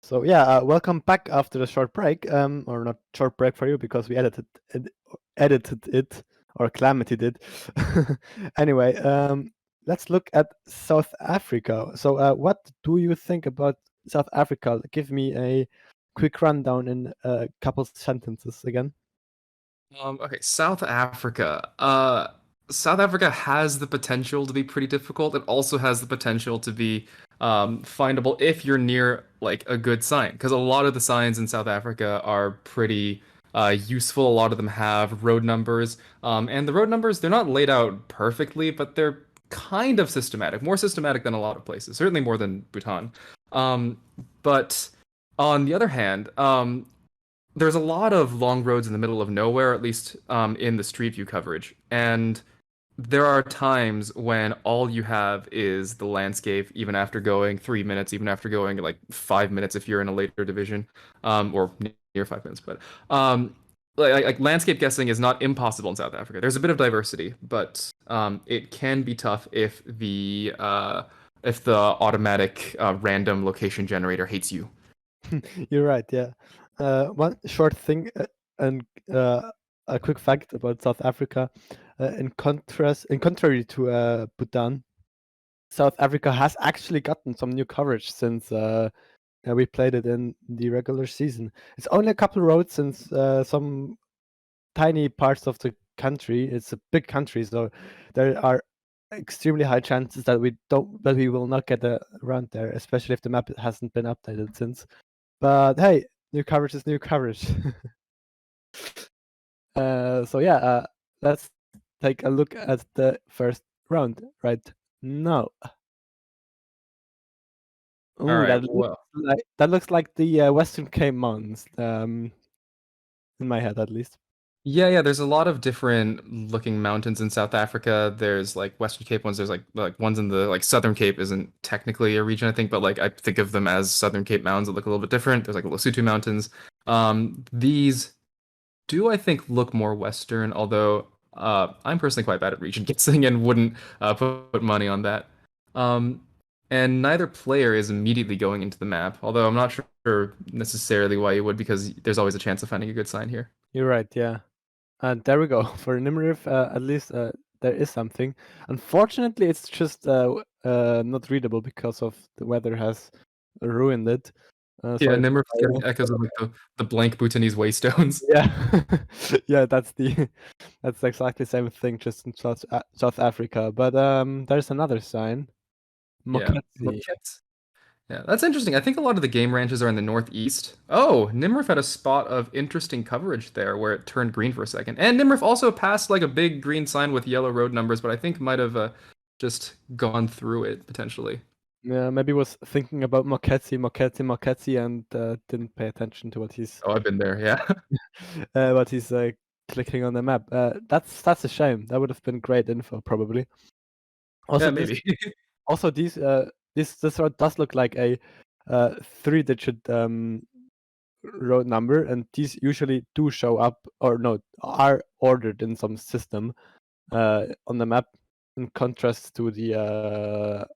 So yeah, welcome back after the short break. Or not short break for you because we edited it, or Calamity did. Anyway, let's look at South Africa. So, what do you think about South Africa? Give me a quick rundown in a couple sentences again. Okay, South Africa. South Africa has the potential to be pretty difficult. It also has the potential to be findable if you're near like a good sign, because a lot of the signs in South Africa are pretty useful. A lot of them have road numbers, and the road numbers, they're not laid out perfectly, but they're kind of systematic, more systematic than a lot of places, certainly more than Bhutan. Um, but on the other hand, there's a lot of long roads in the middle of nowhere, at least in the Street View coverage. And there are times when all you have is the landscape, even after going 3 minutes, even after going like 5 minutes if you're in a later division, or near 5 minutes. But like landscape guessing is not impossible in South Africa. There's a bit of diversity, but it can be tough if the automatic random location generator hates you. You're right. Yeah. One short thing and a quick fact about South Africa. In contrary to Bhutan, South Africa has actually gotten some new coverage since we played it in the regular season. It's only a couple roads since some tiny parts of the country. It's a big country, so there are extremely high chances that we will not get around there, especially if the map hasn't been updated since. But hey, new coverage is new coverage. So yeah, let's take a look at the first round right now. All Ooh, right, well. that looks like the Western Cape Mountains, in my head at least. Yeah, there's a lot of different looking mountains in South Africa. There's like Western Cape ones. There's like ones in the like Southern Cape isn't technically a region, I think, but like I think of them as Southern Cape Mountains that look a little bit different. There's like Lesotho Mountains. These do I think look more Western, although I'm personally quite bad at region guessing and wouldn't put money on that. Um, and neither player is immediately going into the map, although I'm not sure necessarily why you would, because there's always a chance of finding a good sign here. You're right, yeah. And there we go. For Nimrif, at least there is something. Unfortunately, it's just not readable because of the weather has ruined it. Yeah, So Nimrif getting echoes of like the blank Bhutanese waystones. yeah, yeah, that's exactly the same thing, just in South Africa. But there's another sign, Yeah, Moketsi. yeah, that's interesting. I think a lot of the game ranches are in the northeast. Oh, Nimrif had a spot of interesting coverage there where it turned green for a second. And Nimrif also passed like a big green sign with yellow road numbers, but I think might have just gone through it potentially. Yeah, maybe was thinking about Moketsi, and didn't pay attention to what he's Oh, I've been there, yeah. what he's clicking on the map. That's a shame. That would have been great info, probably. Also, Yeah, maybe. this road does look like a 3-digit road number, and these usually do show up, or no, are ordered in some system on the map, in contrast to the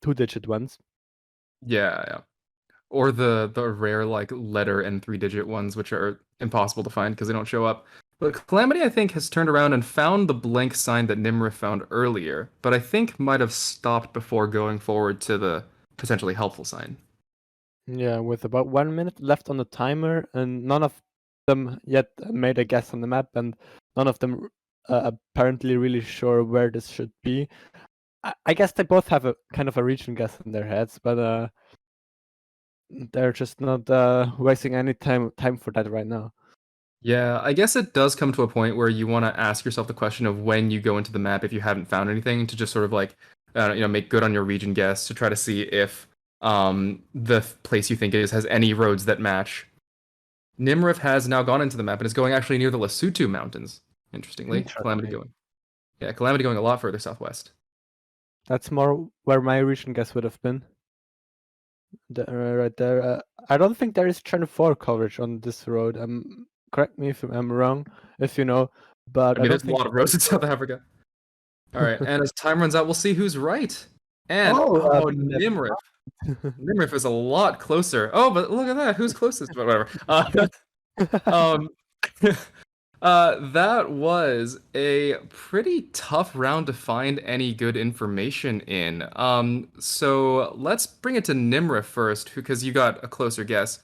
2-digit ones. Yeah. Or the rare like letter and 3-digit ones, which are impossible to find because they don't show up. But Calamity, I think, has turned around and found the blank sign that Nimrif found earlier, but I think might have stopped before going forward to the potentially helpful sign. Yeah, with about 1 minute left on the timer, and none of them yet made a guess on the map, and none of them apparently really sure where this should be. I guess they both have a kind of a region guess in their heads, but they're just not wasting any time for that right now. Yeah, I guess it does come to a point where you want to ask yourself the question of when you go into the map if you haven't found anything to just sort of like make good on your region guess to try to see if the place you think it is has any roads that match. Nimrif has now gone into the map and is going actually near the Lesotho Mountains. Interestingly, Calamity Interesting. Calamity going a lot further southwest. That's more where my region guess would have been. Right there. I don't think there is Channel 4 coverage on this road. Correct me if I'm wrong, if you know. But I mean, don't there's a think lot of roads in South Africa. All right, and as time runs out, we'll see who's right. And Nimrif. Nimrif is a lot closer. Oh, but look at that. Who's closest? But whatever. Um, that was a pretty tough round to find any good information in. So let's bring it to Nimrif first, because you got a closer guess.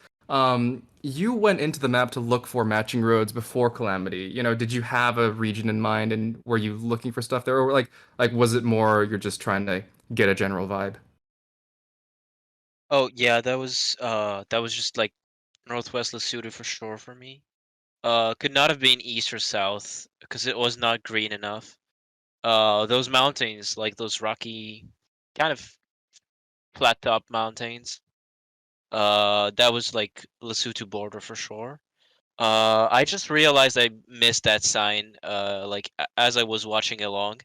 You went into the map to look for matching roads before Calamity. Did you have a region in mind, and were you looking for stuff there, or like was it more you're just trying to get a general vibe? Oh yeah, that was just like Northwest Lesotho for sure for me. Could not have been east or south because it was not green enough. Those mountains, like those rocky, kind of flat top mountains. That was like Lesotho border for sure. I just realized I missed that sign. Like as I was watching along,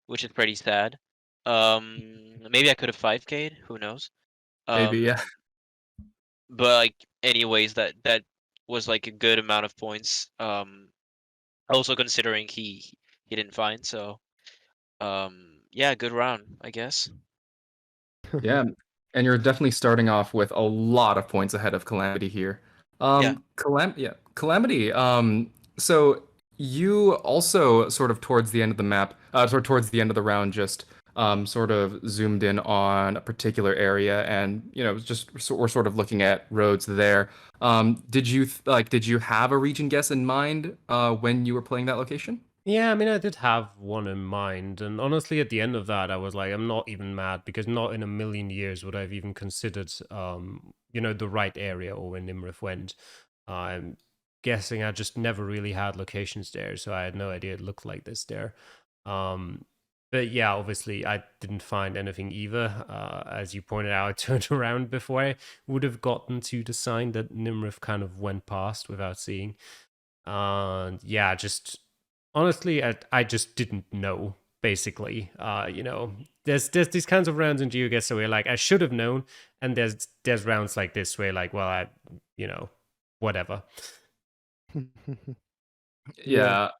which is pretty sad. Maybe I could have 5K'd. Who knows? Maybe, Um, yeah. but like, anyways, that was like a good amount of points. Also considering he didn't find, so yeah, good round, I guess. Yeah, and you're definitely starting off with a lot of points ahead of Calamity here. Yeah. Calamity. So you also sort of towards the end of the map, towards the end of the round, just sort of zoomed in on a particular area, and we're sort of looking at roads there. Did you have a region guess in mind when you were playing that location? Yeah, I mean, I did have one in mind, and honestly, at the end of that, I was like, I'm not even mad because not in a million years would I've even considered, the right area or where Nimrif went. I'm guessing I just never really had locations there, so I had no idea it looked like this there. Um, but yeah, obviously, I didn't find anything either. As you pointed out, I turned around before I would have gotten to the sign that Nimrif kind of went past without seeing. And yeah, just honestly, I just didn't know. Basically, there's these kinds of rounds in Geoguessr where like I should have known, and there's rounds like this where like, well, whatever. Yeah.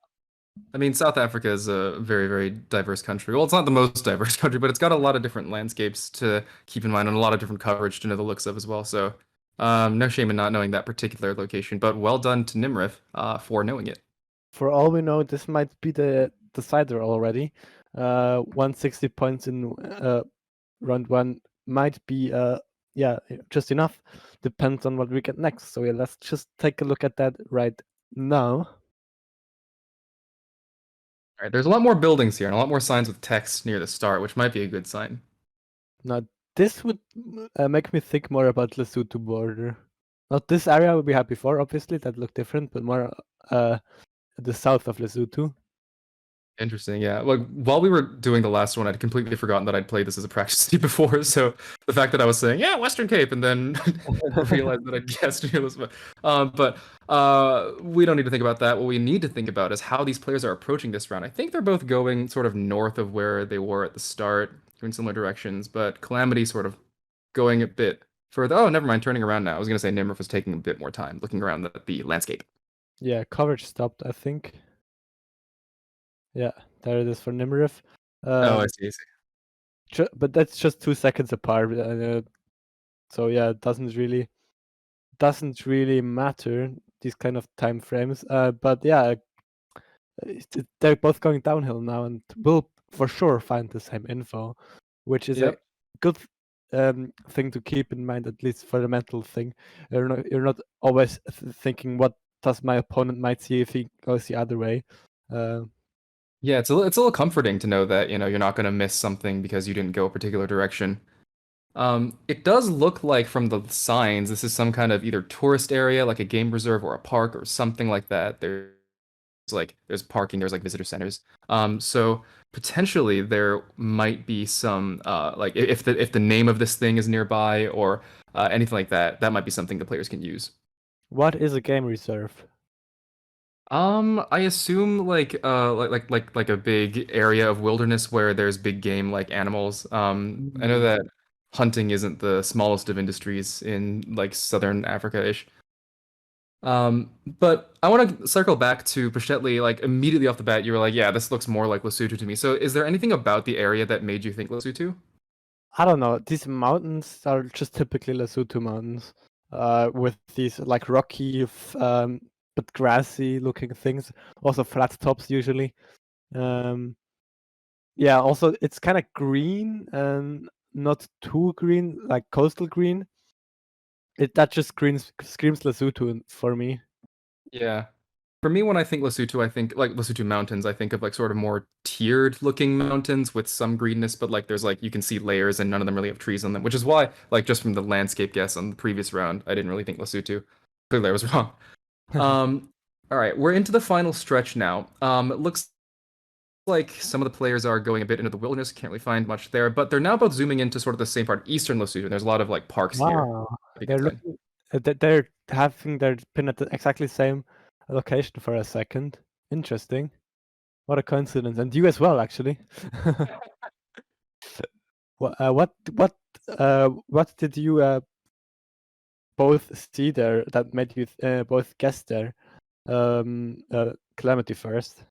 I mean, South Africa is a very, very diverse country. Well, it's not the most diverse country, but it's got a lot of different landscapes to keep in mind and a lot of different coverage to know the looks of as well. So, no shame in not knowing that particular location, but well done to Nimrif for knowing it. For all we know, this might be the decider already. 160 points in round one might be just enough. Depends on what we get next. So yeah, let's just take a look at that right now. All right, there's a lot more buildings here and a lot more signs with text near the start, which might be a good sign. Now this would make me think more about Lesotho border. Not this area we had before, obviously, that looked different, but more the south of Lesotho. Interesting, yeah. Like while we were doing the last one, I'd completely forgotten that I'd played this as a practice city before. So the fact that I was saying, yeah, Western Cape, and then realized that I'd guessed Elizabeth. But we don't need to think about that. What we need to think about is how these players are approaching this round. I think they're both going sort of north of where they were at the start, in similar directions, but Calamity sort of going a bit further. Oh, never mind, turning around now. I was gonna say Nimrif was taking a bit more time looking around the landscape. Yeah, coverage stopped, I think. Yeah, there it is for Nimrif. Oh, I see, I see. But that's just 2 seconds apart. So yeah, it doesn't really matter, these kind of time frames. But yeah, they're both going downhill now, and we'll for sure find the same info, which is a Yep. good thing to keep in mind, at least for the mental thing. You're not always thinking what does my opponent might see if he goes the other way. Yeah, it's a little comforting to know that, you're not going to miss something because you didn't go a particular direction. It does look like from the signs, this is some kind of either tourist area, like a game reserve or a park or something like that. There's parking, there's like visitor centers. So potentially there might be some like if the name of this thing is nearby or anything like that, that might be something the players can use. What is a game reserve? I assume like a big area of wilderness where there's big game like animals. I know that hunting isn't the smallest of industries in like southern Africa-ish. But I want to circle back to Pashtetli, like immediately off the bat, you were like, yeah, this looks more like Lesotho to me. So is there anything about the area that made you think Lesotho? I don't know. These mountains are just typically Lesotho mountains, with these like rocky, but grassy-looking things. Also flat tops usually. Yeah. Also, it's kind of green and not too green, like coastal green. That just screams Lesotho for me. Yeah. For me, when I think Lesotho, I think like Lesotho mountains, I think of like sort of more tiered looking mountains with some greenness, but like there's like you can see layers and none of them really have trees on them, which is why, like just from the landscape guess on the previous round, I didn't really think Lesotho. Clearly I was wrong. All right, we're into the final stretch now. It looks like some of the players are going a bit into the wilderness, can't really find much there, but they're now both zooming into sort of the same part, eastern Lesotho, and there's a lot of like parks here. Wow. Pretty They're good sign. looking. They're having their pin at the exactly same location for a second. Interesting. What a coincidence, and you as well, actually. What did you both see there that made you both guess there? Calamity first.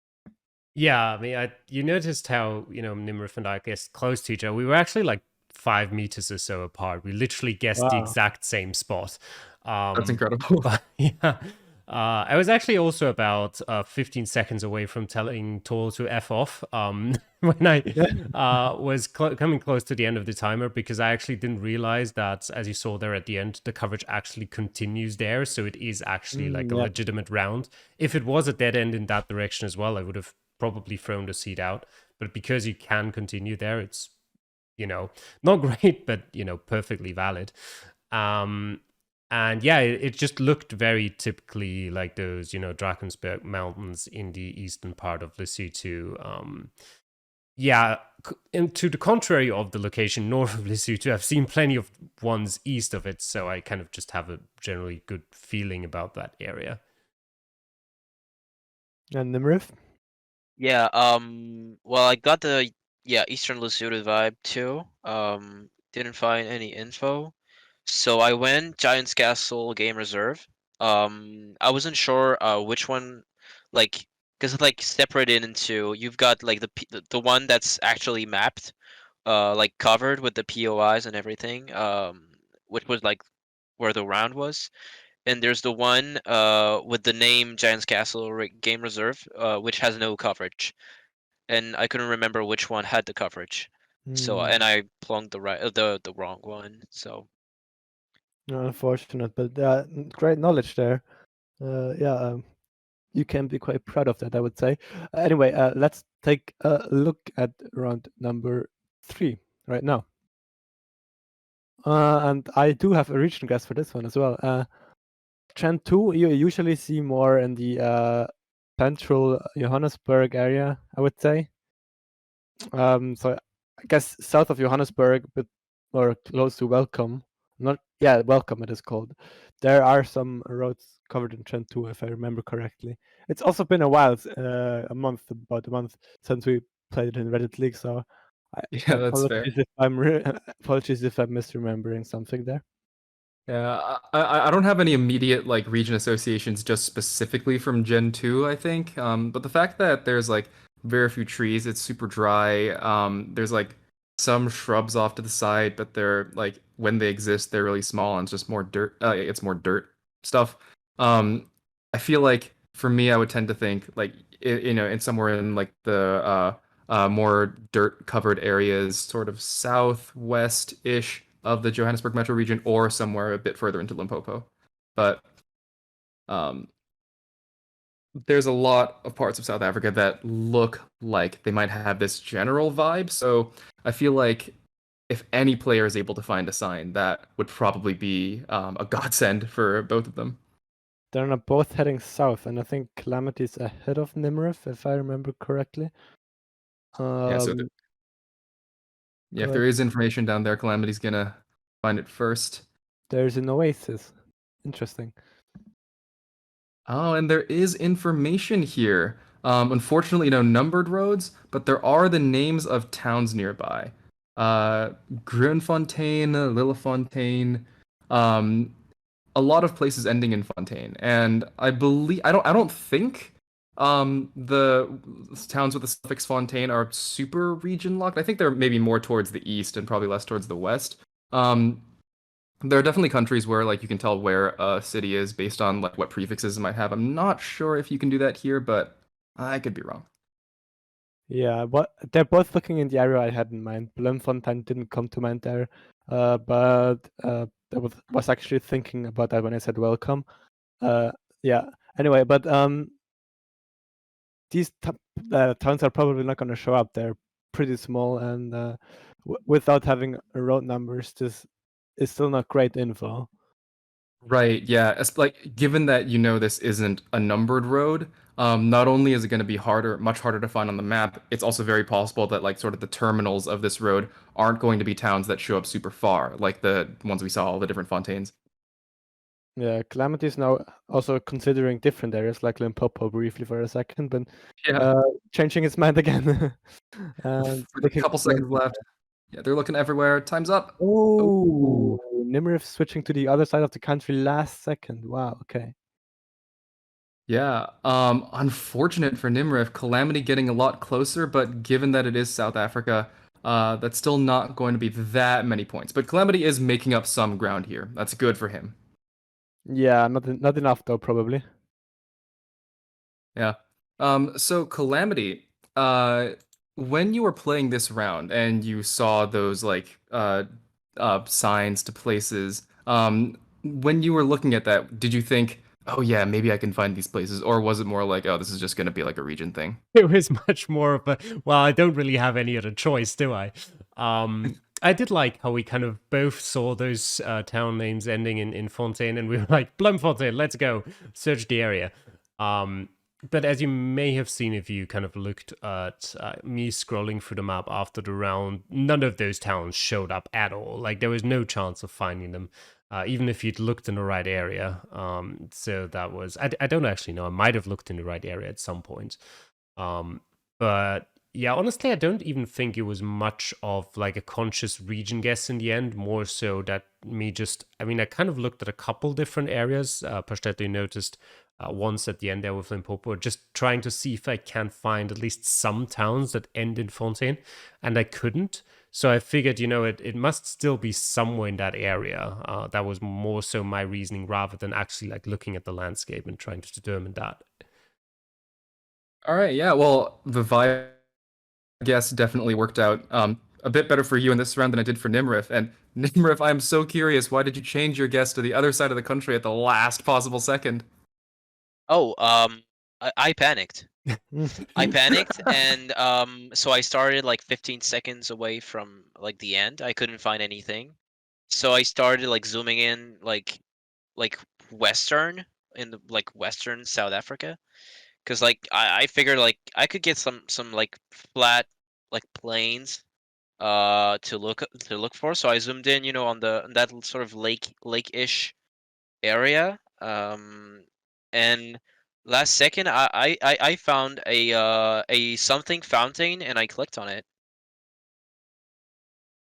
Yeah, I mean, you noticed how, Nimrif and I guessed close to each other. We were actually like 5 meters or so apart. We literally guessed the Wow. exact same spot. That's incredible. But yeah, I was actually also about 15 seconds away from telling Tor to F off when I was coming close to the end of the timer, because I actually didn't realize that, as you saw there at the end, the coverage actually continues there. So it is actually like a Yeah. legitimate round. If it was a dead end in that direction as well, I would have probably thrown the seed out. But because you can continue there, it's, not great, but, perfectly valid. And yeah, it just looked very typically like those, Drakensberg mountains in the eastern part of Lesotho. Yeah, and to the contrary of the location north of Lesotho, I've seen plenty of ones east of it, so I kind of just have a generally good feeling about that area. And Nimrif? Yeah, well, I got the Eastern Lesotho vibe too. Didn't find any info. So I went Giant's Castle Game Reserve. I wasn't sure which one, like, because it's like separated into, you've got like the one that's actually mapped, like covered with the POIs and everything, which was like where the round was. And there's the one with the name Giant's Castle Game Reserve, which has no coverage. And I couldn't remember which one had the coverage. So and I plunked the wrong one. So Unfortunate, but great knowledge there. Yeah, you can be quite proud of that, I would say. Anyway, let's take a look at round number 3 right now. And I do have a region guess for this one as well. Gen 2, you usually see more in the central Johannesburg area, I would say. So I guess south of Johannesburg, but or close to Welcome. Welcome it is called. There are some roads covered in Gen 2, if I remember correctly. It's also been a while, about a month since we played it in Reddit League, so Yeah, that's fair. apologies if I'm misremembering something there. Yeah, I don't have any immediate like region associations just specifically from Gen 2, I think. But the fact that there's like very few trees, it's super dry. There's like some shrubs off to the side, but they're like when they exist, they're really small and it's just more dirt. It's more dirt stuff. I feel like for me, I would tend to think like in somewhere in like the more dirt covered areas, sort of southwest-ish of the Johannesburg metro region or somewhere a bit further into Limpopo. But there's a lot of parts of South Africa that look like they might have this general vibe. So I feel like if any player is able to find a sign, that would probably be a godsend for both of them. They're not both heading south, and I think Calamity is ahead of Nimrif, if I remember correctly. Yeah, so yeah, if but there is information down there, Calamity's gonna find it first. there's an oasis. Interesting. Oh, and there is information here. Unfortunately, no numbered roads, but there are the names of towns nearby. Groenfontein, Lillefontein, um, a lot of places ending in Fontaine. And I believe I don't think the towns with the suffix Fontaine are super region locked. I think they're maybe more towards the east and probably less towards the west. Um, there are definitely countries where like you can tell where a city is based on like what prefixes it might have. I'm not sure if you can do that here, but I could be wrong. Yeah, but they're both looking in the area I had in mind. Bloemfontein didn't come to mind there, but I was actually thinking about that when I said welcome. Yeah. Anyway, but these towns are probably not going to show up. They're pretty small, and without having road numbers, this is still not great info. Right, yeah. It's like given that you know this isn't a numbered road, not only is it going to be much harder to find on the map, it's also very possible that like sort of the terminals of this road aren't going to be towns that show up super far, like the ones we saw, all the different fontaines. Yeah, Calamity is now also considering different areas like Limpopo briefly for a second, but Yeah, changing his mind again. And with a couple seconds left. Yeah, they're looking everywhere. Time's up. Oh, Nimrif switching to the other side of the country last second. Wow, okay. Yeah, unfortunate for Nimrif, Calamity getting a lot closer, but given that it is South Africa, that's still not going to be that many points. But Calamity is making up some ground here. That's good for him. Yeah, not enough though, probably. Yeah. So Calamity, when you were playing this round and you saw those like signs to places, when you were looking at that, did you think, oh yeah, maybe I can find these places, or was it more like, oh, this is just gonna be like a region thing? It was much more of a, well, I don't really have any other choice, do I? I did like how we kind of both saw those town names ending in Fontaine, and we were like, Bloemfontein, let's go search the area. But as you may have seen if you kind of looked at me scrolling through the map after the round, none of those towns showed up at all. Like there was no chance of finding them, even if you'd looked in the right area. So that was, I don't actually know. I might have looked in the right area at some point. But yeah, honestly, I don't even think it was much of like a conscious region guess in the end. More so that I kind of looked at a couple different areas. Pastetto noticed once at the end there with Limpopo, just trying to see if I can find at least some towns that end in Fontaine, and I couldn't. So I figured, it must still be somewhere in that area. That was more so my reasoning rather than actually like looking at the landscape and trying to determine that. All right, yeah. Well, the vibe guess definitely worked out a bit better for you in this round than I did for Nimrif. And Nimrif, I'm so curious, why did you change your guess to the other side of the country at the last possible second? Oh, I panicked. I panicked, and so I started like 15 seconds away from like the end. I couldn't find anything, so I started like zooming in like western in the like western South Africa, because like I figured like I could get some like flat like plains to look for. So I zoomed in, on that sort of lake-ish area. And last second I found a something fountain, and I clicked on it.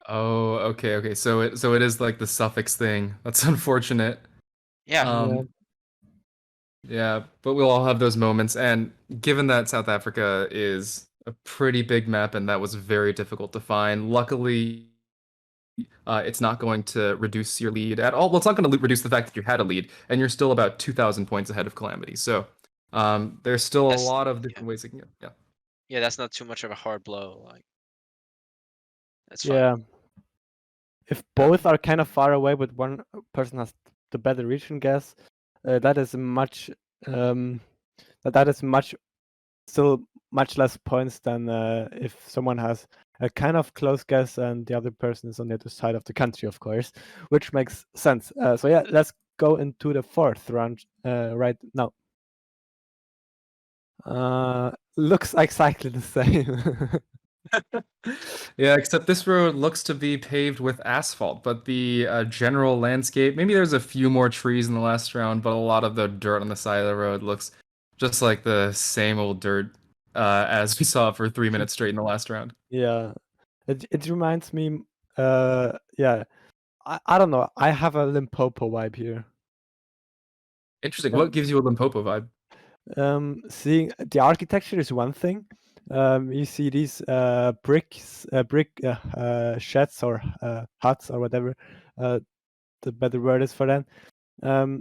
Oh, okay. So it is like the suffix thing. That's unfortunate. Yeah. Yeah. Um, yeah, but we'll all have those moments. And given that South Africa is a pretty big map and that was very difficult to find, luckily, it's not going to reduce your lead at all. Well, it's not going to reduce the fact that you had a lead, and you're still about 2,000 points ahead of Calamity. So there's still a That's lot of different ways you can go. Yeah. Yeah, that's not too much of a hard blow. Like, that's fine. Yeah. if both are kind of far away, but one person has the better region guess, that is much that is still much less points than if someone has a kind of close guess and the other person is on the other side of the country, of course, which makes sense. So yeah, let's go into the fourth round right now. Looks exactly the same. Yeah, except this road looks to be paved with asphalt, but the general landscape, maybe there's a few more trees in the last round, but a lot of the dirt on the side of the road looks just like the same old dirt as we saw for 3 minutes straight in the last round. Yeah, it reminds me. Yeah, I don't know. I have a Limpopo vibe here. Interesting. What gives you a Limpopo vibe? Seeing the architecture is one thing. You see these brick sheds or huts or whatever the better word is for them.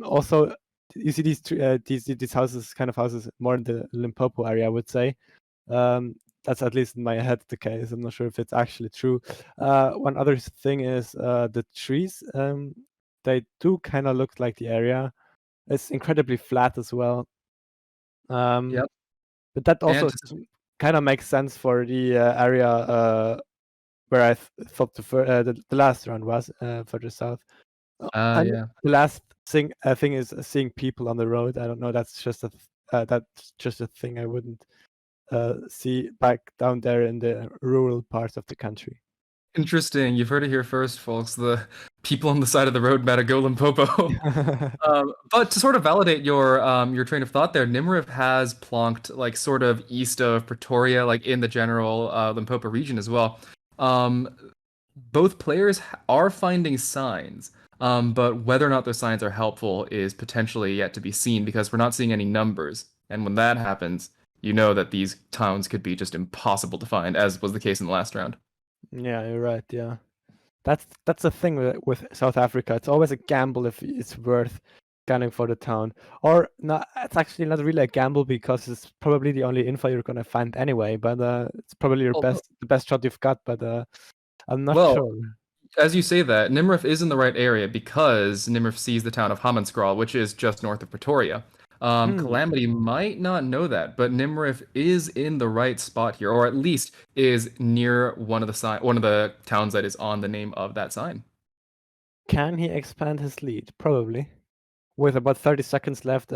Also, you see these houses, kind of houses, more in the Limpopo area, I would say. That's at least in my head the case. I'm not sure if it's actually true. One other thing is the trees. They do kind of look like the area. It's incredibly flat as well. Yep. But that also And kind of makes sense for the area where I thought the last round was further south. And yeah. the last thing is seeing people on the road. I don't know. That's just a thing I wouldn't see back down there in the rural parts of the country. Interesting. You've heard it here first, folks. The people on the side of the road better go Limpopo. But to sort of validate your train of thought there, Nimrif has plonked like sort of east of Pretoria, like in the general Limpopo region as well. Both players are finding signs, but whether or not those signs are helpful is potentially yet to be seen because we're not seeing any numbers. And when that happens, you know that these towns could be just impossible to find, as was the case in the last round. Yeah, you're right. Yeah, that's the thing with South Africa. It's always a gamble if it's worth scanning for the town, or not. It's actually not really a gamble because it's probably the only info you're gonna find anyway. But it's probably the best shot you've got. But I'm not sure. As you say that, Nimrif is in the right area because Nimrif sees the town of Hammanskraal, which is just north of Pretoria. Calamity might not know that, but Nimrif is in the right spot here, or at least is near one of the towns that is on the name of that sign. Can he expand his lead? Probably. With about 30 seconds left,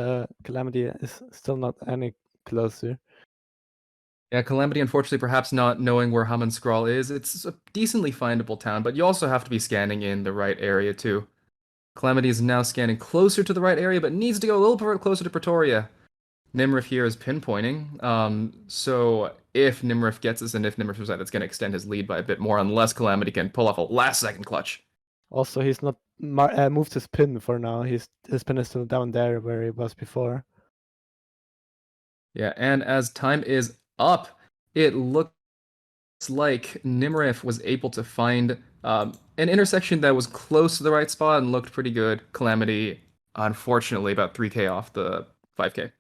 Calamity is still not any closer. Yeah, Calamity, unfortunately, perhaps not knowing where Hammanskraal is. It's a decently findable town, but you also have to be scanning in the right area too. Calamity is now scanning closer to the right area, but needs to go a little bit closer to Pretoria. Nimrif here is pinpointing. So if Nimrif gets this and if Nimrif is right, that's going to extend his lead by a bit more, unless Calamity can pull off a last-second clutch. Also, he's not moved his pin for now. His pin is still down there where he was before. Yeah, and as time is up, it looks like Nimrif was able to find an intersection that was close to the right spot and looked pretty good. Calamity, unfortunately, about 3K off the 5K.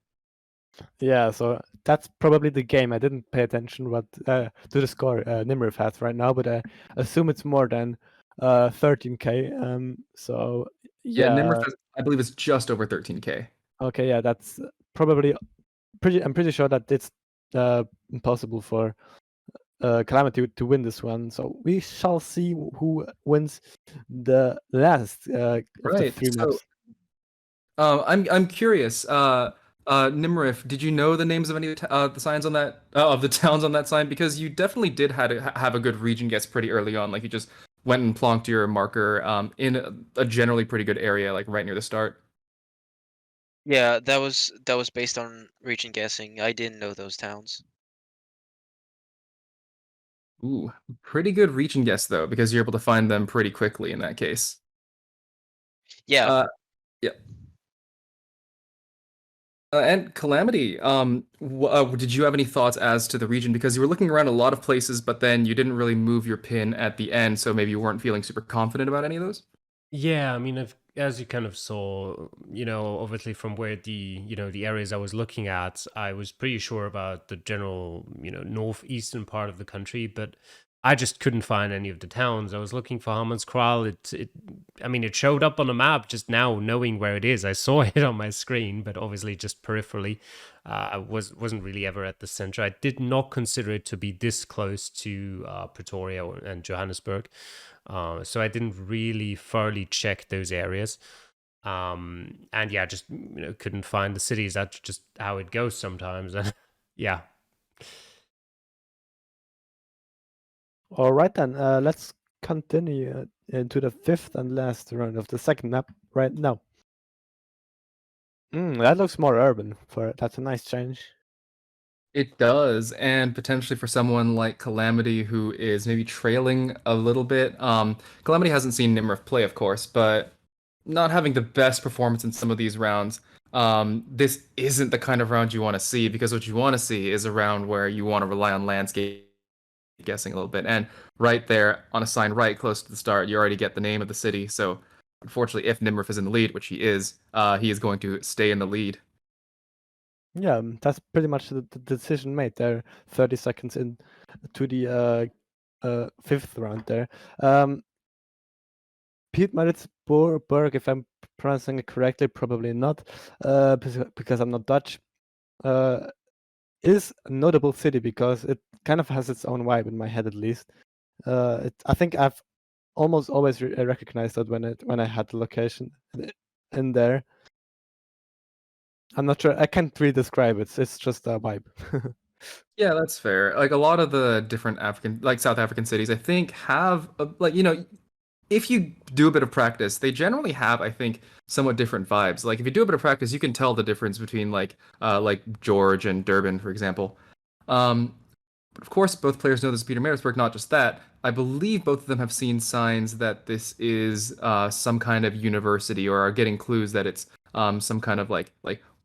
Yeah, so that's probably the game. I didn't pay attention to the score Nimrif has right now, but I assume it's more than 13K. So yeah, Nimrif, I believe, is just over 13K. Okay, yeah, that's probably I'm pretty sure that it's impossible for Calamity to win this one. So we shall see who wins the last of the 3 maps. I'm curious. Nimrif, did you know the names of any of the signs on that of the towns on that sign? Because you definitely did have a good region guess pretty early on. Like you just went and plonked your marker in a generally pretty good area, like right near the start. Yeah, that was based on region guessing. I didn't know those towns. Ooh, pretty good region guess though, because you're able to find them pretty quickly in that case. Yeah. Yeah. And Calamity, did you have any thoughts as to the region? Because you were looking around a lot of places, but then you didn't really move your pin at the end, so maybe you weren't feeling super confident about any of those? Yeah, I mean, as you kind of saw, obviously from where the areas I was looking at, I was pretty sure about the general, northeastern part of the country. But I just couldn't find any of the towns. I was looking for Hammanskraal. It showed up on the map just now, knowing where it is. I saw it on my screen, but obviously just peripherally. I wasn't really ever at the center. I did not consider it to be this close to Pretoria and Johannesburg, so I didn't really thoroughly check those areas. And yeah, just couldn't find the cities. That's just how it goes sometimes. And yeah. All right then, let's continue into the fifth and last round of the second map right now. That looks more urban. That's a nice change. It does, and potentially for someone like Calamity who is maybe trailing a little bit. Calamity hasn't seen Nimrif play, of course, but not having the best performance in some of these rounds. This isn't the kind of round you want to see, because what you want to see is a round where you want to rely on landscape guessing a little bit. And right there on a sign right close to the start, you already get the name of the city. So unfortunately, if Nimrif is in the lead, which he is going to stay in the lead. Yeah, that's pretty much the decision made there. 30 seconds in to the fifth round there. Pete Maritzburg, if I'm pronouncing it correctly, probably not, because I'm not Dutch, is a notable city because it kind of has its own vibe in my head, at least. I think I've almost always recognized that when I had the location in there. I'm not sure. I can't really describe it. It's just a vibe. Yeah, that's fair. Like a lot of the different South African cities, I think have if you do a bit of practice, they generally have, I think, somewhat different vibes. Like if you do a bit of practice, you can tell the difference between like George and Durban, for example. But of course, both players know this is Pietermaritzburg. Not just that, I believe both of them have seen signs that this is some kind of university, or are getting clues that it's some kind of like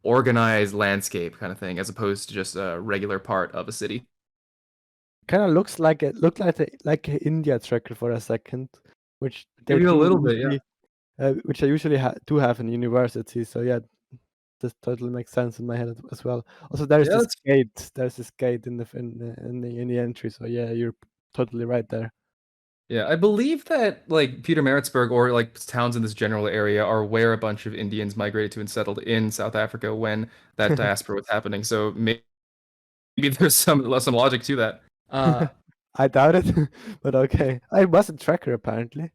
organized landscape kind of thing, as opposed to just a regular part of a city. Kind of looked like an India tracker for a second, which they Maybe a do little bit, usually, which I usually do have in university. So yeah, this totally makes sense in my head as well. Also, there's Yeah, this gate. There's this gate in the entry. So yeah, you're totally right there. Yeah, I believe that like Pietermaritzburg or like towns in this general area are where a bunch of Indians migrated to and settled in South Africa when that diaspora was happening. So maybe there's some logic to that. I doubt it, but okay. I was a tracker apparently.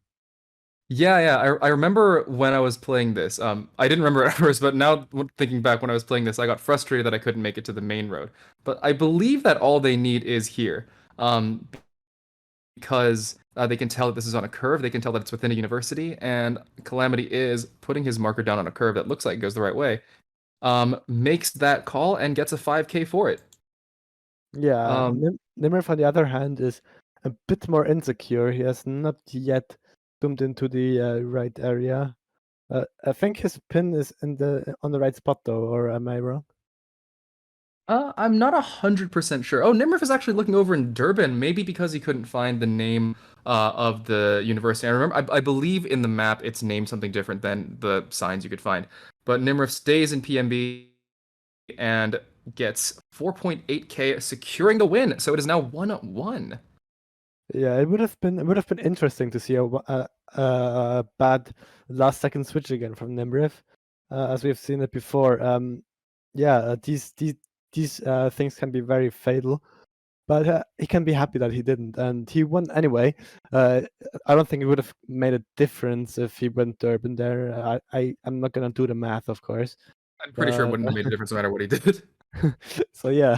Yeah. I remember when I was playing this. I didn't remember at first, but now thinking back when I was playing this, I got frustrated that I couldn't make it to the main road. But I believe that all they need is here. Because they can tell that this is on a curve, they can tell that it's within a university, and Calamity is putting his marker down on a curve that looks like it goes the right way, makes that call and gets a 5k for it. Yeah, Nimrif, on the other hand, is a bit more insecure. He has not yet zoomed into the right area. I think his pin is on the right spot though, or am I wrong? I'm not 100% sure. Oh, Nimrif is actually looking over in Durban, maybe because he couldn't find the name of the university. I remember, I believe in the map it's named something different than the signs you could find. But Nimrif stays in PMB and gets 4.8k, securing the win. So it is now 1-1. Yeah, it would have been interesting to see a bad last second switch again from Nimrif, as we've seen it before. Yeah, these things can be very fatal, but he can be happy that he didn't, and he won anyway. I don't think it would have made a difference if he went Durban there. I'm not gonna do the math, of course. I'm pretty sure it wouldn't have made a difference no matter what he did. So yeah.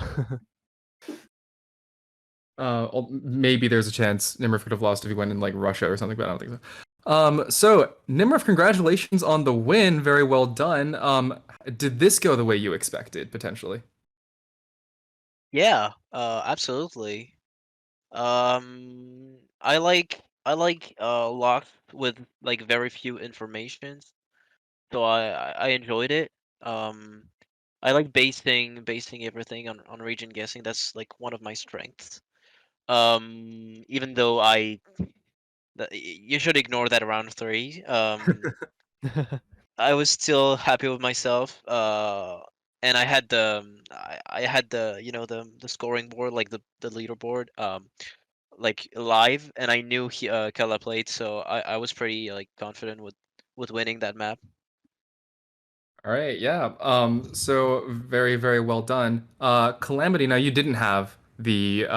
Maybe there's a chance Nimrif could have lost if he went in like Russia or something, but I don't think so. So Nimrif, congratulations on the win. Very well done. Did this go the way you expected, potentially? Yeah, absolutely. I like locks with like very few informations, so I enjoyed it. I like basing everything on region guessing. That's like one of my strengths. Even though you should ignore that around 3. I was still happy with myself. And I had the I had the the scoring board, like the leaderboard. like live, and I knew Kella played, so I was pretty like confident with winning that map. All right, yeah. So very, very well done. Calamity. Now you didn't have the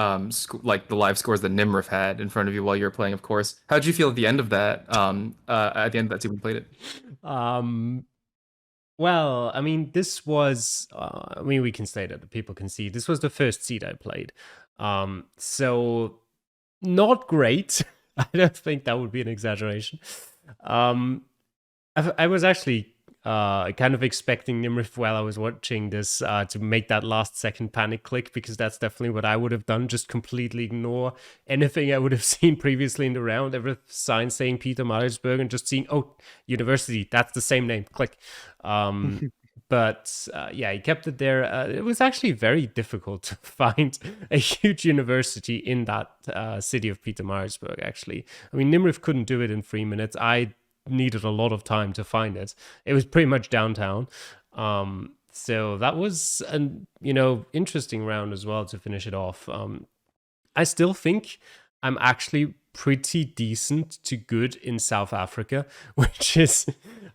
like the live scores that Nimrif had in front of you while you were playing, of course. How did you feel at the end of that? At the end of that scene when you played it. Well, I mean, this was, I mean, we can say that the people can see this was the first seed I played. So not great. I don't think that would be an exaggeration. I was actually kind of expecting Nimrif while I was watching this to make that last second panic click, because that's definitely what I would have done. Just completely ignore anything I would have seen previously in the round. Every sign saying Peter Maritzburg and just seeing, oh, university, that's the same name. Click. But yeah, he kept it there. It was actually very difficult to find a huge university in that city of Peter Maritzburg, actually. I mean, Nimrif couldn't do it in 3 minutes. I needed a lot of time to find it. It was pretty much downtown. So that was an interesting round as well to finish it off. I still think I'm actually pretty decent to good in South Africa, which is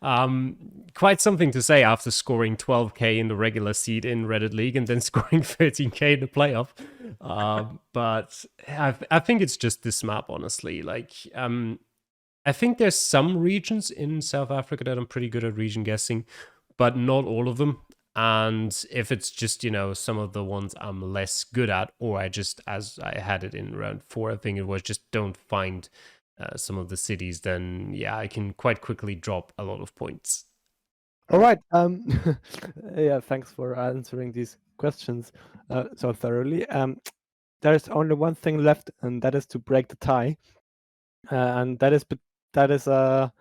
quite something to say after scoring 12k in the regular seed in Reddit League and then scoring 13k in the playoff. But I think it's just this map, honestly. Like, I think there's some regions in South Africa that I'm pretty good at region guessing, but not all of them. And if it's just, some of the ones I'm less good at, or I just, as I had it in round 4, I think it was just don't find some of the cities, then yeah, I can quite quickly drop a lot of points. All right. Yeah, thanks for answering these questions so thoroughly. There's only one thing left, and that is to break the tie. And that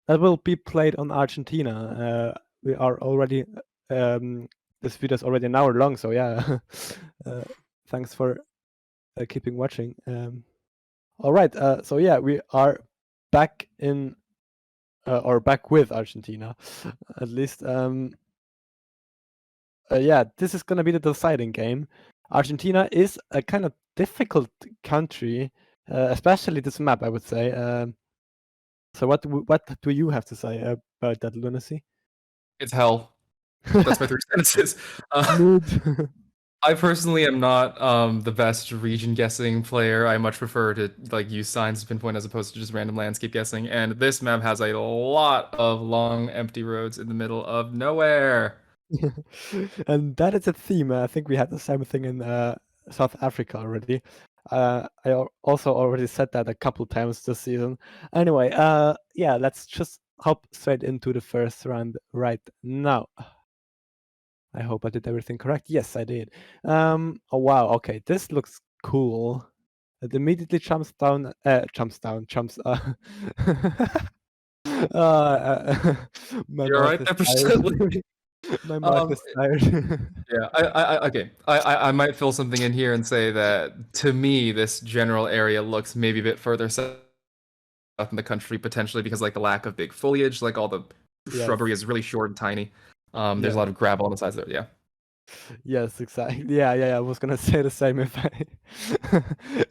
will be played on Argentina. We are already this video is already an hour long, so yeah. Thanks for keeping watching. All right, so yeah, we are back in or back with Argentina, at least. Yeah, this is gonna be the deciding game. Argentina is a kind of difficult country, especially this map, I would say. So what do you have to say about that, Lunacy? It's hell. That's my 3 sentences. I personally am not the best region guessing player. I much prefer to like use signs to pinpoint as opposed to just random landscape guessing. And this map has a lot of long empty roads in the middle of nowhere. And that is a theme. I think we had the same thing in South Africa already. I also already said that a couple times this season. Anyway, yeah, let's just hop straight into the first round right now. I hope I did everything correct. Yes, I did. Oh wow, okay, this looks cool. It immediately jumps down. My You're mouth right, is Pepper tired. My mouth is tired. Yeah, okay. I might fill something in here and say that to me, this general area looks maybe a bit further south in the country, potentially because like the lack of big foliage, like all the shrubbery is really short and tiny. There's a lot of gravel on the sides there. Yeah. Yes, exactly. Yeah. I was gonna say the same if I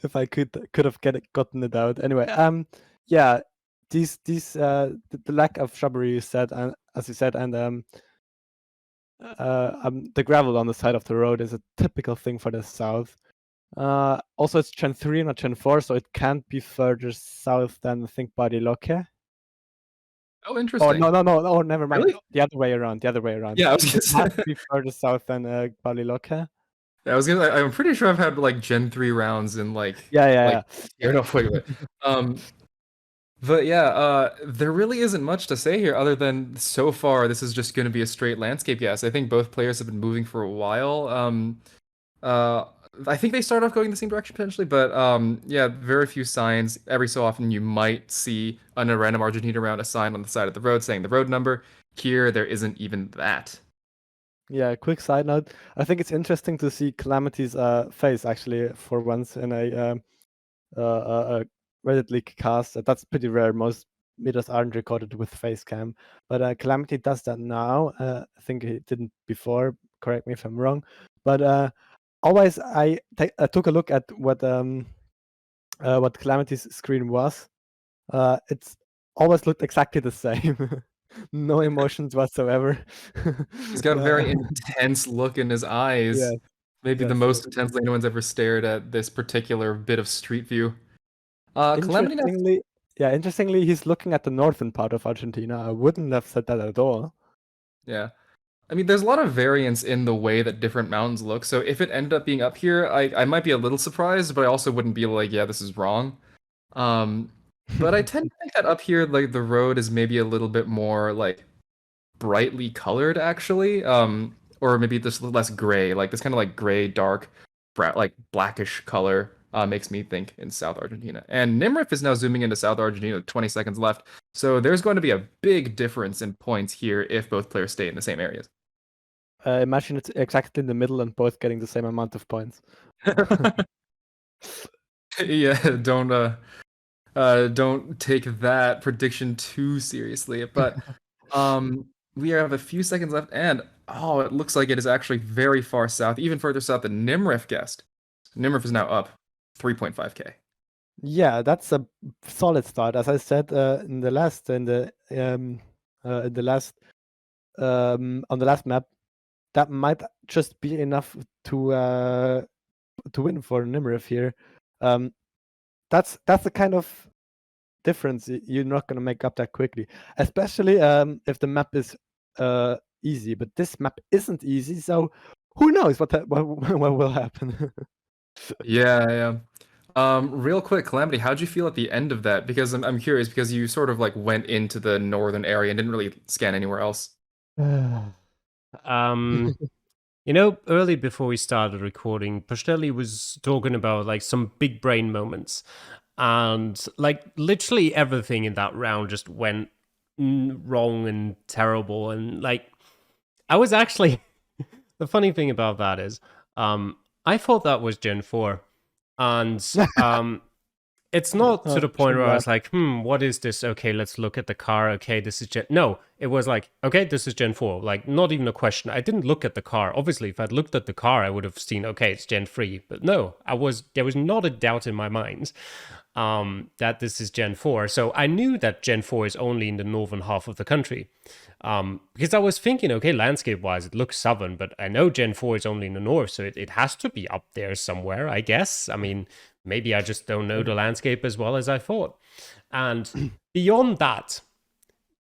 if I could have gotten it out. Anyway, yeah, these the lack of shrubbery you said, and as you said, and the gravel on the side of the road is a typical thing for the south. Also, it's Gen 3, not Gen 4, so it can't be further south than I think Bariloche. Oh, Oh interesting. no! Never mind. Really? The other way around. Yeah, I was gonna It say. has to be further south than Bariloche. I'm pretty sure I've had like Gen 3 rounds in like Yeah. No, wait. But yeah, there really isn't much to say here other than so far this is just going to be a straight landscape guess. I think both players have been moving for a while. I think they start off going the same direction potentially, but yeah, very few signs. Every so often you might see on a random Argentina round a sign on the side of the road saying the road number. Here, there isn't even that. Yeah, quick side note. I think it's interesting to see Calamity's face actually for once in a Reddit League cast. That's pretty rare. Most meters aren't recorded with face cam, but Calamity does that now. I think he didn't before. Correct me if I'm wrong. But always I took a look at what what Calamity's screen was. It's always looked exactly the same. No emotions whatsoever. He's got a very intense look in his eyes. Yes, Maybe the yes. most intensely anyone's ever stared at this particular bit of Street View. Calamity now. Interestingly, he's looking at the northern part of Argentina. I wouldn't have said that at all. Yeah. I mean, there's a lot of variance in the way that different mountains look. So if it ended up being up here, I might be a little surprised, but I also wouldn't be like, yeah, this is wrong. But I tend to think that up here, like the road is maybe a little bit more like brightly colored, actually. Or maybe just less gray, like this kind of like gray, dark, like blackish color makes me think in South Argentina. And Nimrif is now zooming into South Argentina with 20 seconds left. So there's going to be a big difference in points here if both players stay in the same areas. Imagine it's exactly in the middle and both getting the same amount of points. Yeah, don't take that prediction too seriously. But we have a few seconds left, and it looks like it is actually very far south, even further south than Nimrif guessed. Nimrif is now up 3.5k. Yeah, that's a solid start. As I said on the last map, that might just be enough to win for Nimrif here. That's the kind of difference you're not going to make up that quickly, especially if the map is easy. But this map isn't easy, so who knows what will happen. Yeah. Real quick, Calamity, how'd you feel at the end of that? Because I'm curious, because you sort of like went into the northern area and didn't really scan anywhere else. Early before we started recording, Pastelli was talking about like some big brain moments, and like literally everything in that round just went wrong and terrible. And like, I was actually the funny thing about that is, I thought that was Gen 4, and it's not to the point where I was like, what is this? Okay, let's look at the car. Okay, this is Gen... No, it was like, okay, this is Gen 4. Like, not even a question. I didn't look at the car. Obviously, if I'd looked at the car, I would have seen, okay, it's Gen 3. But no, there was not a doubt in my mind that this is Gen 4. So I knew that Gen 4 is only in the northern half of the country. Because I was thinking, okay, landscape-wise, it looks southern, but I know Gen 4 is only in the north, so it has to be up there somewhere, I guess. I mean, maybe I just don't know the landscape as well as I thought. And beyond that,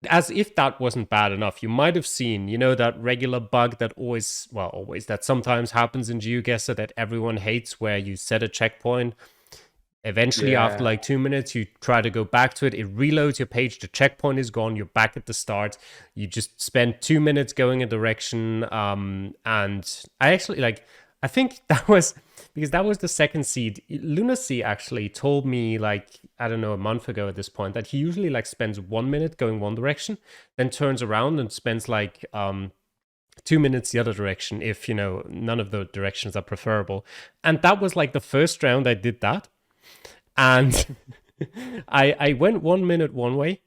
as if that wasn't bad enough, you might have seen, that regular bug that that sometimes happens in Geoguessr that everyone hates, where you set a checkpoint. Eventually, after like 2 minutes, you try to go back to it. It reloads your page. The checkpoint is gone. You're back at the start. You just spend 2 minutes going a direction. And I actually I think that was because that was the second seed. Lunacy actually told me I don't know, a month ago at this point, that he usually spends 1 minute going one direction, then turns around and spends 2 minutes the other direction if, none of the directions are preferable. And that was the first round I did that. And I went 1 minute one way,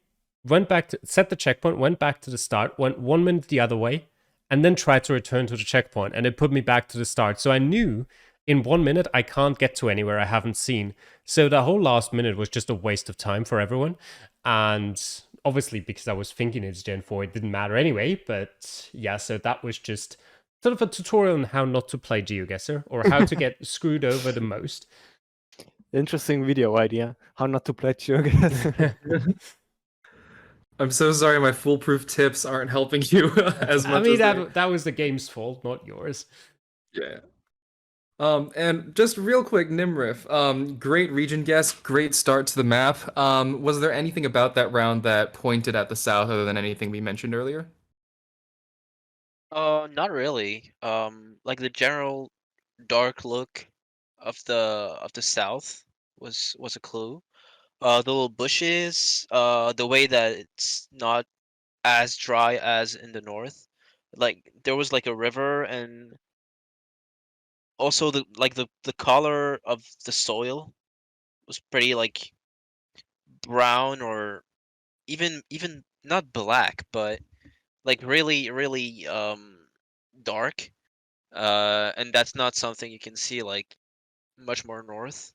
went back to set the checkpoint, went back to the start, went 1 minute the other way, and then tried to return to the checkpoint, and it put me back to the start. So I knew in 1 minute I can't get to anywhere I haven't seen. So the whole last minute was just a waste of time for everyone. And obviously, because I was thinking it's Gen 4, it didn't matter anyway. But yeah, so that was just sort of a tutorial on how not to play Geoguessr, or how to get screwed over the most. Interesting video idea. How not to play Geoguessr. I'm so sorry, my foolproof tips aren't helping you as much. I mean, that was the game's fault, not yours. Yeah. And just real quick, Nimrif, great region guess, great start to the map. Was there anything about that round that pointed at the south other than anything we mentioned earlier? Not really. The general dark look of the south was a clue. The little bushes, the way that it's not as dry as in the north. There was a river, and also the color of the soil was pretty brown, or even not black, but really dark. And that's not something you can see much more north.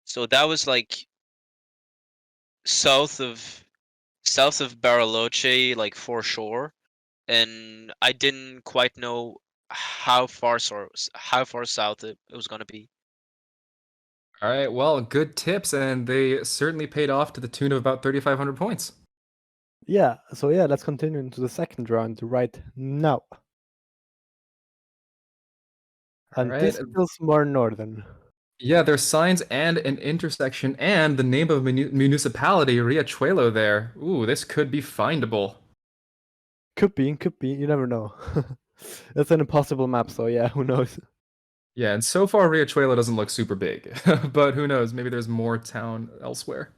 So that was like south of Bariloche, like for sure. And I didn't quite know how far south it was gonna be. All right, well, good tips, and they certainly paid off to the tune of about 3,500 points. Yeah, so yeah, let's continue into the second round right now. All And right. this feels more northern. Yeah, there's signs and an intersection and the name of a municipality, Riachuelo there. Ooh, this could be findable. Could be, you never know. It's an impossible map, so yeah, who knows? Yeah, and so far Riachuelo doesn't look super big, but who knows? Maybe there's more town elsewhere.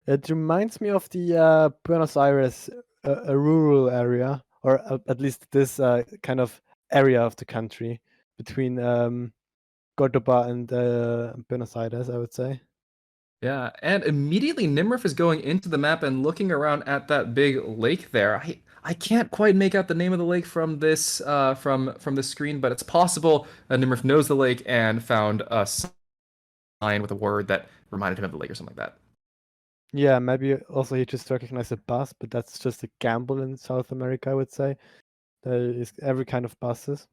It reminds me of the Buenos Aires, a rural area, or at least this kind of area of the country between Cordoba and Buenos Aires, I would say. Yeah, and immediately Nimrif is going into the map and looking around at that big lake there. I can't quite make out the name of the lake from this from this screen, but it's possible Nimrif knows the lake and found a sign with a word that reminded him of the lake or something like that. Yeah, maybe also he just recognized a bus, but that's just a gamble in South America, I would say. There is every kind of buses.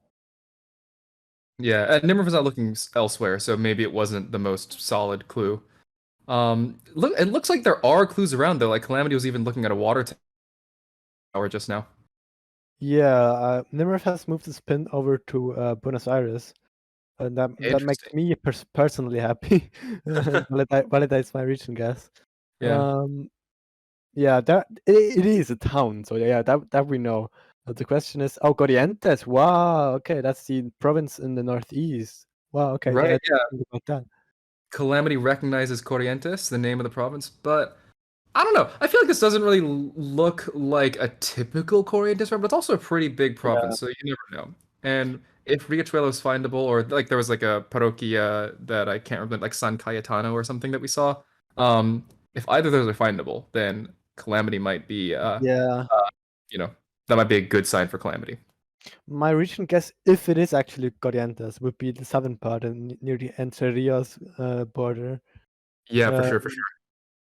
Yeah, Nimrif is not looking elsewhere, so maybe it wasn't the most solid clue. Look, it looks like there are clues around though. Like Calamity was even looking at a water tower just now. Yeah, Nimrif has moved his pin over to Buenos Aires, and that makes Interesting. me personally happy. Validates my region guess. Yeah. Yeah, it is a town, so yeah, that we know. But the question is, oh, Corrientes. Wow, okay, that's the province in the northeast. Wow, okay, yeah, I Right. didn't Yeah. think about that. Calamity recognizes Corrientes, the name of the province, but I don't know. I feel like this doesn't really look like a typical Corrientes round, but it's also a pretty big Yeah, province, so you never know. And if Riachuelo is findable, or like there was like a parroquia that I can't remember, like San Cayetano or something that we saw. If either of those are findable, then Calamity might be, yeah. you know, that might be a good sign for Calamity. My region guess, if it is actually Corrientes, would be the southern part and near the Entre Rios border. Yeah, Uh, for sure.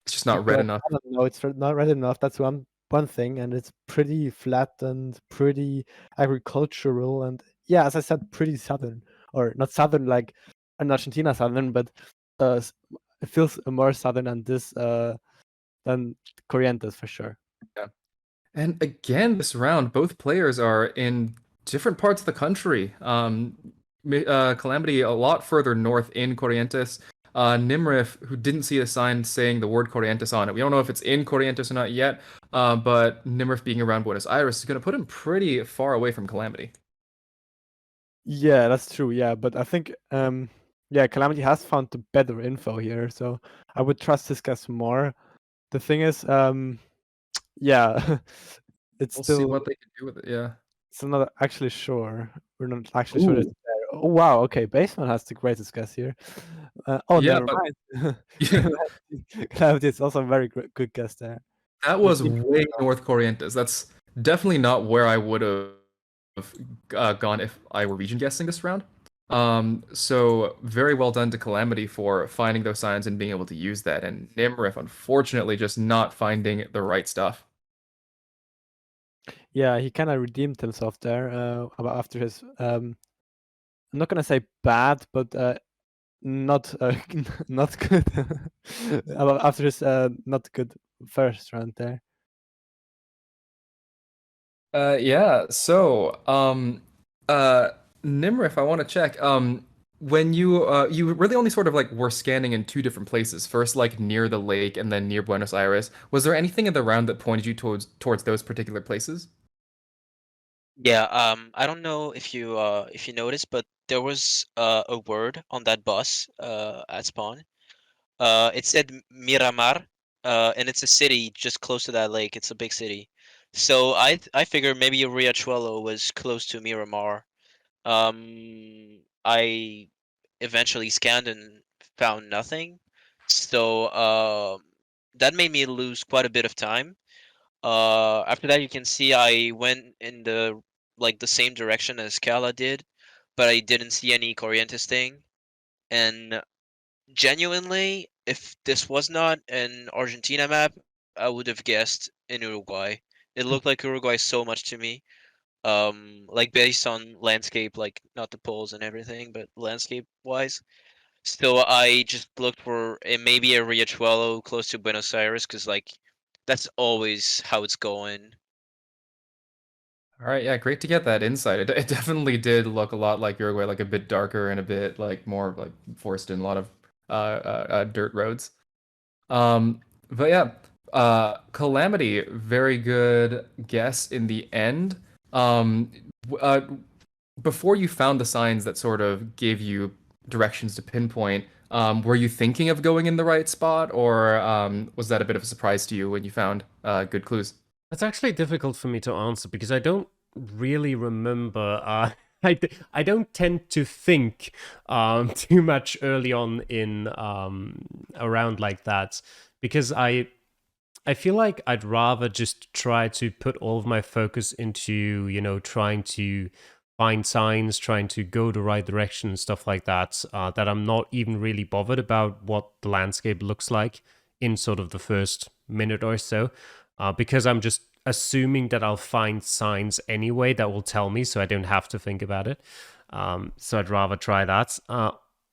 It's just not red because enough. I don't know, it's not red enough. That's one thing, and it's pretty flat and pretty agricultural, and yeah, as I said, pretty southern, or not southern like an Argentina southern, but it feels more southern than Corrientes for sure. Yeah. And again, this round, both players are in different parts of the country. Calamity a lot further north in Corrientes. Nimrif, who didn't see a sign saying the word Corrientes on it. We don't know if it's in Corrientes or not yet, but Nimrif being around Buenos Aires is going to put him pretty far away from Calamity. Yeah, that's true. Yeah, but I think yeah, Calamity has found the better info here, so I would trust his guess more. The thing is, yeah, it's We'll see still what they can do with it. Yeah. still not actually sure. We're not actually sure it's Ooh. there. Oh wow, okay, Baseman has the greatest guess here. Oh, Yeah, never but mind. yeah, Calamity is also a very good guess there. that The was team way North Corrientes. That's definitely not where I would have gone if I were region guessing this round. So very well done to Calamity for finding those signs and being able to use that. And Nimrif, unfortunately, just not finding the right stuff. Yeah, he kind of redeemed himself there after his I'm not gonna say bad, but not not good after his not good first round there. Yeah. So, uh, Nimrif, I want to check. When you really only sort of like were scanning in two different places. First, like near the lake, and then near Buenos Aires. Was there anything in the round that pointed you towards those particular places? Yeah, I don't know if you noticed, but there was a word on that bus at spawn. It said Miramar, and it's a city just close to that lake. It's a big city. So I figured maybe Riachuelo was close to Miramar. I eventually scanned and found nothing. So that made me lose quite a bit of time. After that, you can see I went in the same direction as Kala did, but I didn't see any Corrientes thing. And genuinely, if this was not an Argentina map, I would have guessed in Uruguay. It looked like Uruguay so much to me. Like based on landscape, like not the poles and everything, but landscape wise. So I just looked for maybe a Riachuelo close to Buenos Aires, because like that's always how it's going. All right, yeah, great to get that insight. It definitely did look a lot like Uruguay, like a bit darker and a bit like more like forested and a lot of dirt roads. But yeah, Calamity, very good guess in the end. W- uh, Before you found the signs that sort of gave you directions to pinpoint, were you thinking of going in the right spot, or was that a bit of a surprise to you when you found good clues? That's actually difficult for me to answer because I don't really remember. I don't tend to think too much early on in around like that because I feel like I'd rather just try to put all of my focus into, trying to find signs, trying to go the right direction and stuff like that, that I'm not even really bothered about what the landscape looks like in sort of the first minute or so, because I'm just assuming that I'll find signs anyway that will tell me so I don't have to think about it. So I'd rather try that.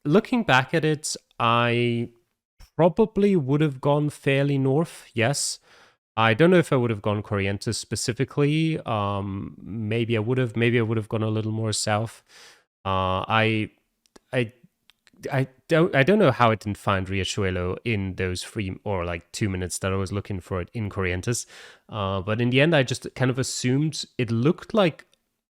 Looking back at it, I probably would have gone fairly north, yes. I don't know if I would have gone Corrientes specifically. Maybe I would have. Maybe I would have gone a little more south. I, I, I don't know how I didn't find Riachuelo in those 2 minutes that I was looking for it in Corrientes. But in the end, I just kind of assumed it looked like,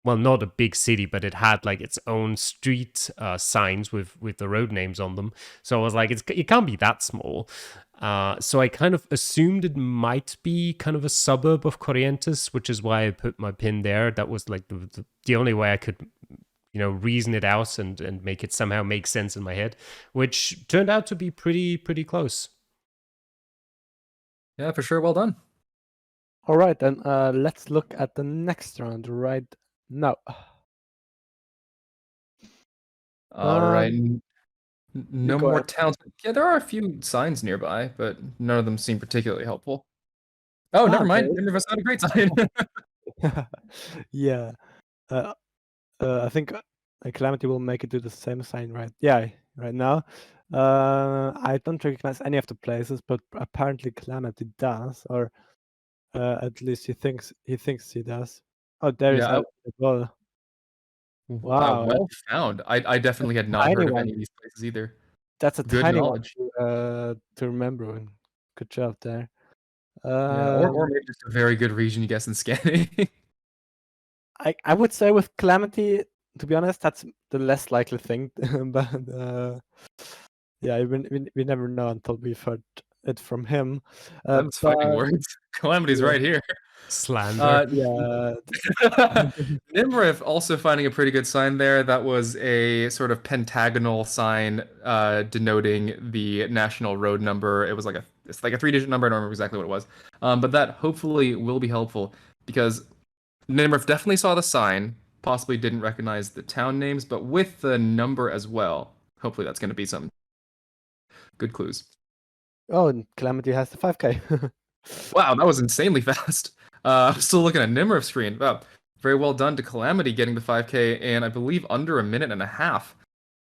well, not a big city, but it had like its own street signs with the road names on them. So I was like, it can't be that small. So I kind of assumed it might be kind of a suburb of Corrientes, which is why I put my pin there. That was like the only way I could, reason it out and make it somehow make sense in my head, which turned out to be pretty close. Yeah, for sure. Well done. All right, then let's look at the next round right now. All right. You No go more ahead. towns. Yeah, there are a few signs nearby, but none of them seem particularly helpful. Oh, never mind. Okay. Nimrif, not a great sign. Yeah. I think Calamity will make it to the same sign, right? Yeah, right now. I don't recognize any of the places, but apparently Calamity does, or at least he thinks he does. Oh, there is Yeah, a well. Wow, well found. I that's definitely had a not tiny heard of one. any of these places either. That's a Good tiny one knowledge. to remember. Good job there. Yeah, or maybe just a very good region you guess in scanning. I would say with Calamity, to be honest, that's the less likely thing. But yeah, we never know until we've heard it from him. That's But fighting words. Calamity's yeah, right here. Slander. yeah, Nimrif also finding a pretty good sign there. That was a sort of pentagonal sign denoting the national road number. It's like a three-digit number. I don't remember exactly what it was. But that hopefully will be helpful because Nimrif definitely saw the sign, possibly didn't recognize the town names, but with the number as well. Hopefully that's going to be some good clues. Oh, and Calamity has the 5K. Wow, that was insanely fast. I'm still looking at Nimrif's screen. Wow, very well done to Calamity getting the 5K in, I believe, under a minute and a half.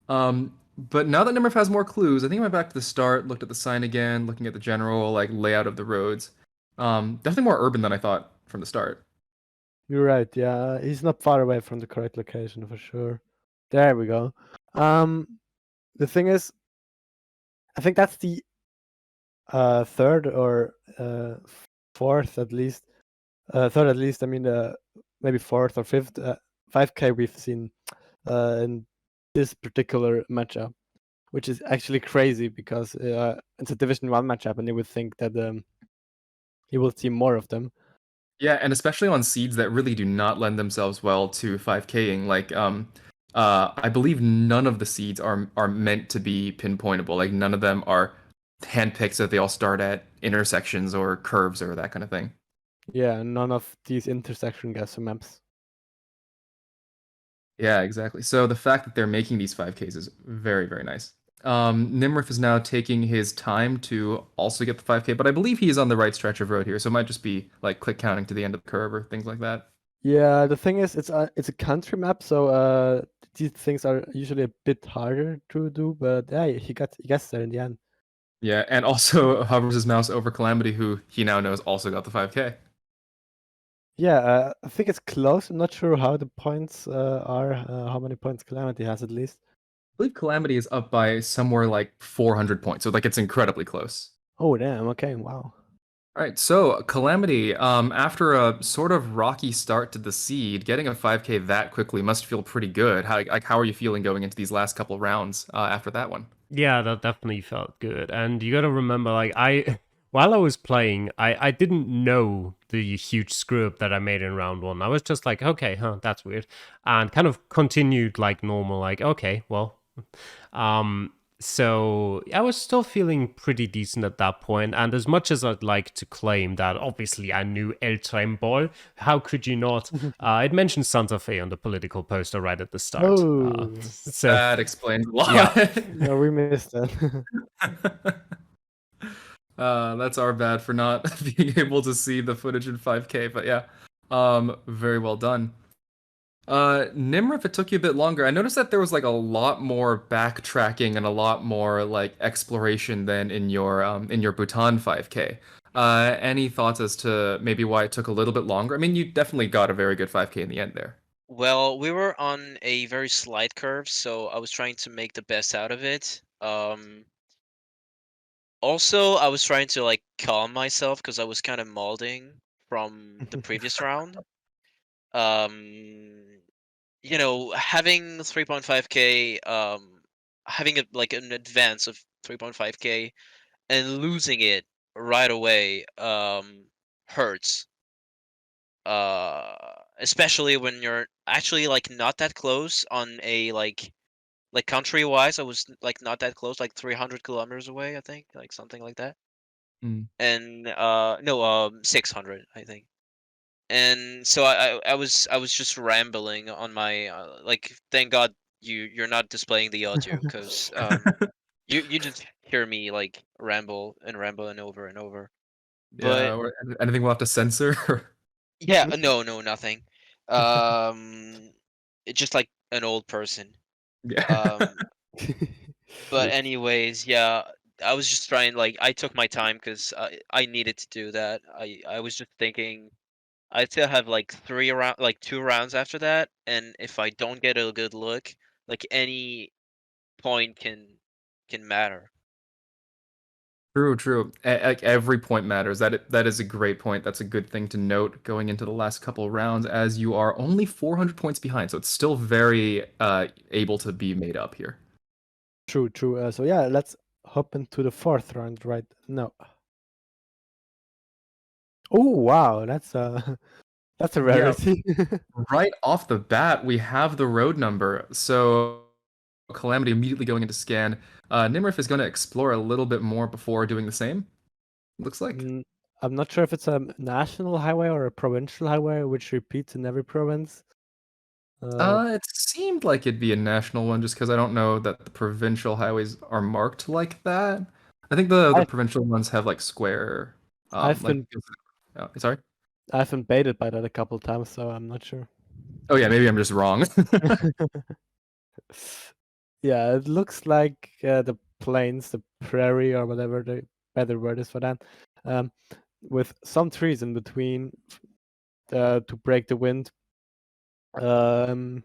But now that Nimrif has more clues, I think I went back to the start, looked at the sign again, looking at the general like layout of the roads. Definitely more urban than I thought from the start. You're right. Yeah, he's not far away from the correct location for sure. There we go. The thing is, I think that's the third or fourth at least. Third at least. I mean, maybe fourth or fifth 5K we've seen in this particular matchup, which is actually crazy because it's a Division 1 matchup, and you would think that you will see more of them. Yeah, and especially on seeds that really do not lend themselves well to 5King. Like, I believe none of the seeds are meant to be pinpointable. Like, none of them are handpicked so that they all start at intersections or curves or that kind of thing. Yeah, none of these intersection Geoguessr maps. Yeah, exactly. So the fact that they're making these 5Ks is very, very nice. Nimrif is now taking his time to also get the 5K, but I believe he is on the right stretch of road here, so it might just be like click counting to the end of the curve or things like that. Yeah, the thing is, it's a country map, so these things are usually a bit harder to do. But yeah, he gets there in the end. Yeah, and also hovers his mouse over Calamity, who he now knows also got the 5K. Yeah, I think it's close. I'm not sure how the points are. How many points Calamity has at least. I believe Calamity is up by somewhere like 400 points, so like it's incredibly close. Oh damn! Okay, wow. All right, so Calamity, after a sort of rocky start to the seed, getting a 5K that quickly must feel pretty good. How are you feeling going into these last couple rounds after that one? Yeah, that definitely felt good. And you got to remember, like, while I was playing, I didn't know the huge screw up that I made in round one. I was just like, okay, that's weird, and kind of continued like normal, like, okay, well, so I was still feeling pretty decent at that point. And as much as I'd like to claim that obviously I knew El Trembol, how could you not? It mentioned Santa Fe on the political poster right at the start. Oh, So That explains a lot. Yeah. no, we missed that. That's our bad for not being able to see the footage in 5K, but yeah, very well done. Nimrif, it took you a bit longer. I noticed that there was like a lot more backtracking and a lot more like exploration than in your Bhutan 5K. Any thoughts as to maybe why it took a little bit longer? I mean, you definitely got a very good 5K in the end there. Well, we were on a very slight curve, so I was trying to make the best out of it. Also, I was trying to like calm myself because I was kind of molding from the previous round. You know, having 3.5k, having like an advance of 3.5k and losing it right away, hurts. Especially when you're actually like not that close on a like country wise. I was like not that close, like 300 kilometers away, I think, like something like that. Mm. And no, 600, I think. And so I was just rambling on my like, thank God you're not displaying the audio, because you just hear me like ramble and ramble and over and over. Yeah, But or anything we'll have to censor? yeah, no, nothing. It's just like an old person. Yeah. Um, but anyways, yeah, I was just trying, like, I took my time because I needed to do that. I was just thinking I still have like like 2 rounds after that, and if I don't get a good look, like any point can matter. True, true. Like every point matters. That is a great point. That's a good thing to note going into the last couple of rounds, as you are only 400 points behind, so it's still very able to be made up here. True, true. So yeah, let's hop into the fourth round right now. Oh wow, that's a that's a Yeah. rarity. Right off the bat, we have the road number. So Calamity immediately going into scan. Nimrif is going to explore a little bit more before doing the same. Looks like. I'm not sure if it's a national highway or a provincial highway, which repeats in every province. It seemed like it'd be a national one, just because I don't know that the provincial highways are marked like that. I think the I've- provincial ones have like square. I've Like, been sorry. I've been baited by that a couple times, so I'm not sure. Oh yeah, maybe I'm just wrong. Yeah, it looks like the plains, the prairie, or whatever the better word is for that, with some trees in between to break the wind. And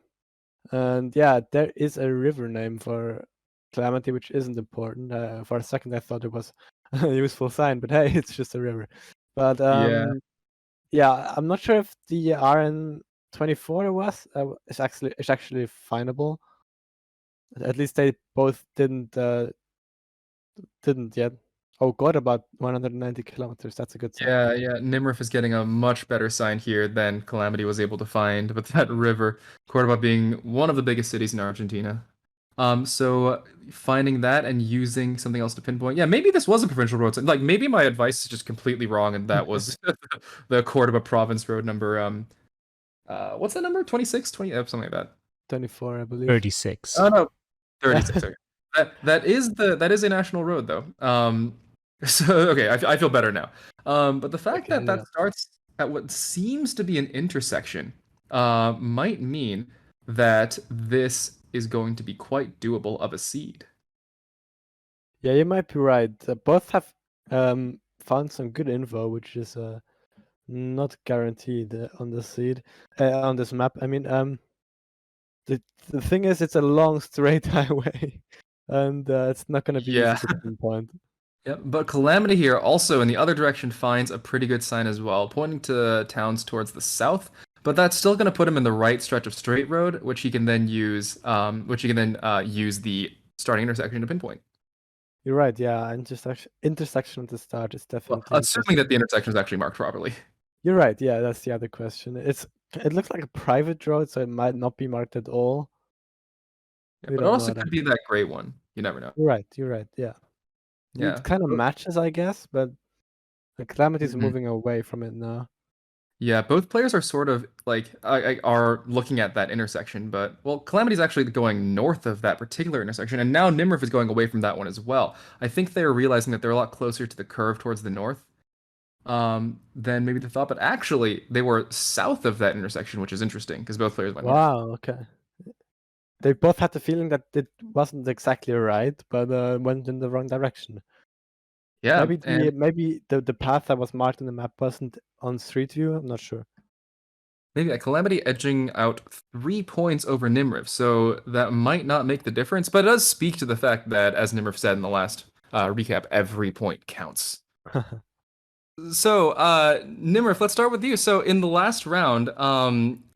yeah, there is a river name for Calamity, which isn't important. For a second, I thought it was a useful sign, but hey, it's just a river. But Yeah. yeah, I'm not sure if the RN24 was it's actually findable. At least they both didn't yet. Oh, got about 190 kilometers. That's a good sign. Yeah, yeah. Nimrif is getting a much better sign here than Calamity was able to find, but that river, Cordoba being one of the biggest cities in Argentina. So finding that and using something else to pinpoint. Yeah, maybe this was a provincial road. Like maybe my advice is just completely wrong, and that was the Cordoba province road number. What's that number? 26, 20, something like that. 24, I believe. 36. Oh no, 36. Okay. That is a national road though. So okay, I feel better now. But the fact Okay, that yeah. that starts at what seems to be an intersection, might mean that this is going to be quite doable of a seed. Yeah, you might be right. Both have found some good info, which is not guaranteed on this seed, on this map. I mean, the thing is, it's a long straight highway, and it's not going to be Yeah. easy to pinpoint. Yep, but Calamity here also in the other direction finds a pretty good sign as well, pointing to towns towards the south. But that's still going to put him in the right stretch of straight road, which he can then use, use the starting intersection to pinpoint. You're right. Yeah, intersection at the start is Well, definitely assuming that interesting. the intersection is actually marked properly. You're right. Yeah, that's the other question. It looks like a private road, so it might not be marked at all. Yeah, We but it don't know also that. could be that gray one. You never know. You're right. You're right. Yeah. Yeah. It kind of Bo- matches, I guess, but the Calamity is Mhm. moving away from it now. Yeah, both players are sort of like are looking at that intersection, but well, Calamity's actually going north of that particular intersection, and now Nimrif is going away from that one as well. I think they're realizing that they're a lot closer to the curve towards the north, than maybe they thought, but actually they were south of that intersection, which is interesting because both players went north. Wow. Okay. They both had the feeling that it wasn't exactly right, but went in the wrong direction. Yeah, Maybe the path that was marked in the map wasn't on Street View. I'm not sure. maybe a Calamity edging out 3 points over Nimrif, so that might not make the difference, but it does speak to the fact that, as Nimrif said in the last recap, every point counts. So, Nimrif, let's start with you. So, in the last round,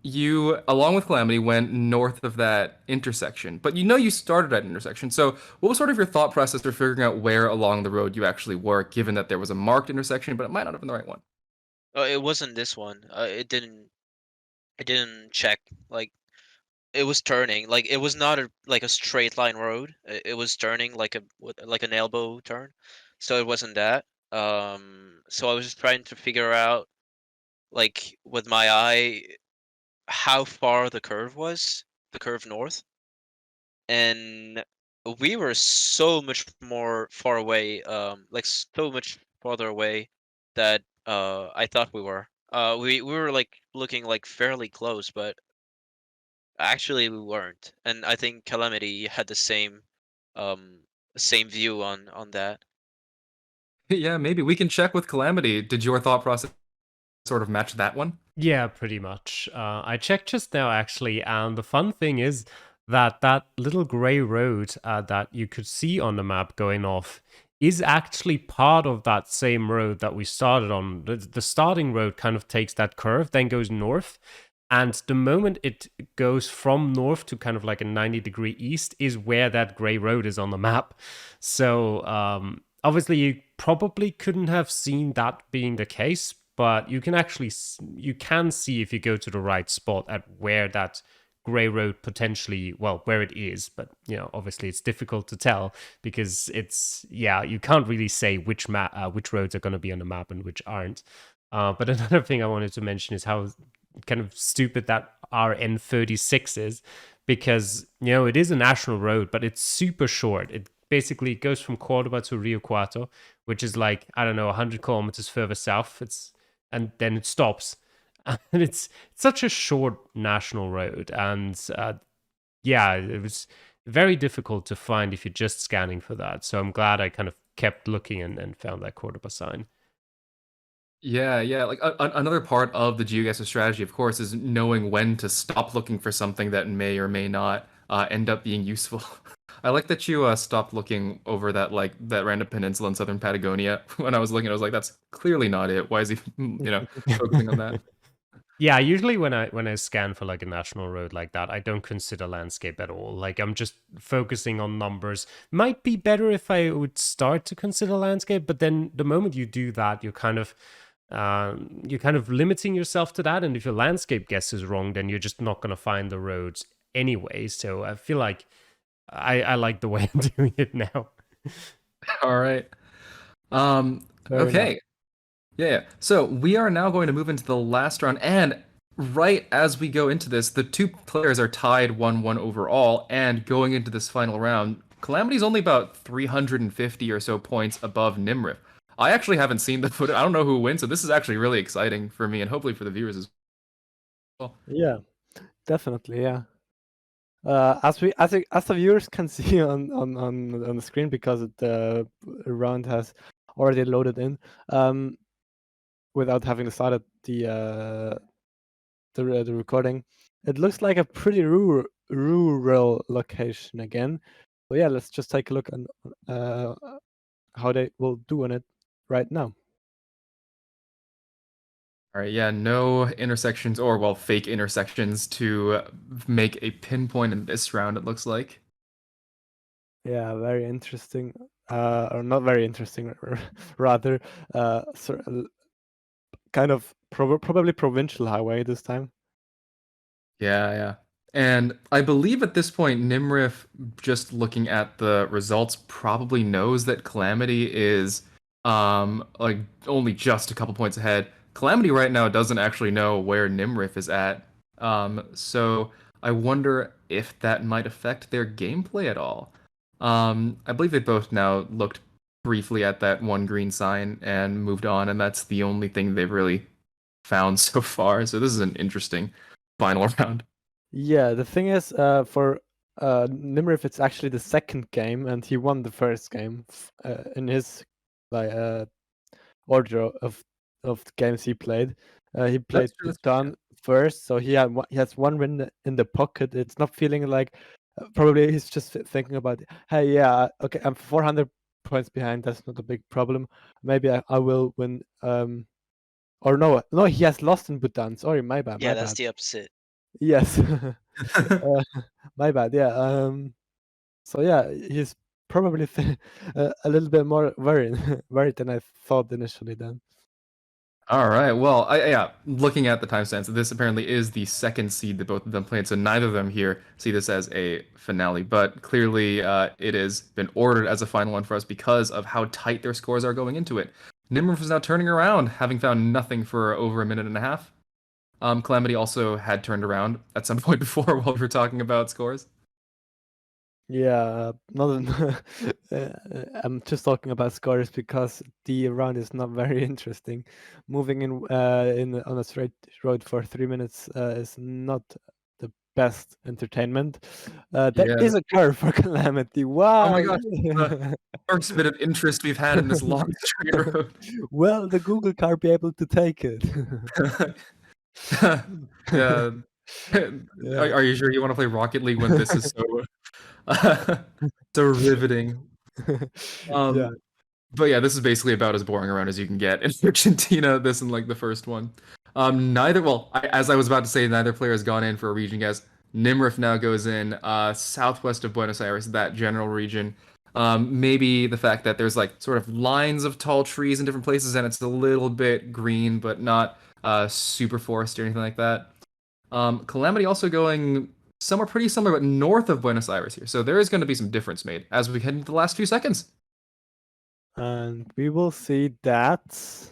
you, along with Calamity, went north of that intersection, but you started at an intersection. So, what was sort of your thought process for figuring out where along the road you actually were, given that there was a marked intersection, but it might not have been the right one? It wasn't this one. It didn't. I didn't check. Like it was turning. Like it was not like a straight line road. It was turning like an elbow turn. So it wasn't that. So I was just trying to figure out, like with my eye, how far the curve was, the curve north, and we were so much more far away. Like so much farther away that I thought we were. We were like looking like fairly close, but actually, we weren't, and I think Calamity had um, same view on that. Yeah, maybe we can check with Calamity. Did your thought process sort of match that one? Yeah, pretty much. I checked just now actually, and the fun thing is that that little gray road that you could see on the map going off is actually part of that same road that we started on. The starting road kind of takes that curve, then goes north. And the moment it goes from north to kind of like a 90-degree east is where that gray road is on the map. So obviously you probably couldn't have seen that being the case, but you can actually see if you go to the right spot at where that gray road potentially, well, where it is. But obviously it's difficult to tell because you can't really say which roads are going to be on the map and which aren't. But another thing I wanted to mention is how kind of stupid that RN36 is, because it is a national road, but it's super short. It basically goes from Cordoba to Rio Cuarto, which is like, I don't know, 100 kilometers further south. And then it stops. And it's such a short national road. And it was very difficult to find if you're just scanning for that. So I'm glad I kind of kept looking and found that Cordoba sign. Yeah, yeah. Like another part of the Geoguessr strategy, of course, is knowing when to stop looking for something that may or may not end up being useful. I like that you stopped looking over that random peninsula in southern Patagonia. When I was looking, I was like, "That's clearly not it. Why is he, focusing on that?" Yeah, usually when I scan for like a national road like that, I don't consider landscape at all. Like I'm just focusing on numbers. Might be better if I would start to consider landscape, but then the moment you do that, you're kind of limiting yourself to that. And if your landscape guess is wrong, then you're just not going to find the roads anyway. So I feel like I like the way I'm doing it now. All right. Fair Okay. enough. Yeah. So we are now going to move into the last round, and right as we go into this, the two players are tied 1-1 overall, and going into this final round, Calamity's only about 350 or so points above Nimrif. I actually haven't seen the footage. I don't know who wins, so this is actually really exciting for me and hopefully for the viewers as well. Yeah, definitely. Yeah. As the viewers can see on the screen, because the round has already loaded in, without having started the recording, it looks like a pretty rural location again. So yeah, let's just take a look on how they will do on it right now. All right, yeah, no intersections or, well, fake intersections to make a pinpoint in this round, it looks like. Yeah, very interesting. Or not very interesting, rather, kind of probably provincial highway this time. Yeah, yeah. And I believe at this point, Nimrif, just looking at the results, probably knows that Calamity is like only just a couple points ahead. Calamity right now doesn't actually know where Nimrif is at. So I wonder if that might affect their gameplay at all. I believe they both now looked briefly at that one green sign and moved on, and that's the only thing they've really found so far. So this is an interesting final round. Yeah, the thing is, for Nimrif, it's actually the second game, and he won the first game in his like order of the games he played. He played That's true, Bhutan first, so he has one win in the pocket. It's not feeling like probably he's just thinking about, hey, yeah, okay, I'm 400 points behind. That's not a big problem. Maybe I will win. Or no, he has lost in Bhutan. Sorry, my bad. Yeah, My that's bad. the opposite. Yes. yeah. My bad. Yeah. So yeah, he's probably a little bit more worried, worried than I thought initially. Then. All right. Well, yeah, looking at the timestamps, this apparently is the second seed that both of them played. So neither of them here see this as a finale, but clearly it has been ordered as a final one for us because of how tight their scores are going into it. Nimrif is now turning around, having found nothing for over a minute and a half. Calamity also had turned around at some point before while we were talking about scores. Yeah, not. I'm just talking about scores because the round is not very interesting. Moving in on a straight road for 3 minutes is not the best entertainment. There Yeah. is a curve for Calamity. Oh Wow. my gosh. The first bit of interest we've had in this long straight road. Will the Google car be able to take it? Yeah. Yeah. Are you sure you want to play Rocket League when this is so riveting? Yeah. But yeah, this is basically about as boring around as you can get in Argentina. This and like the first one. As I was about to say, neither player has gone in for a region guess. Nimrif now goes in southwest of Buenos Aires, that general region. Maybe the fact that there's like sort of lines of tall trees in different places and it's a little bit green, but not super forest or anything like that. Calamity also going somewhere pretty similar, but north of Buenos Aires here. So there is going to be some difference made as we head into the last few seconds. And we will see that.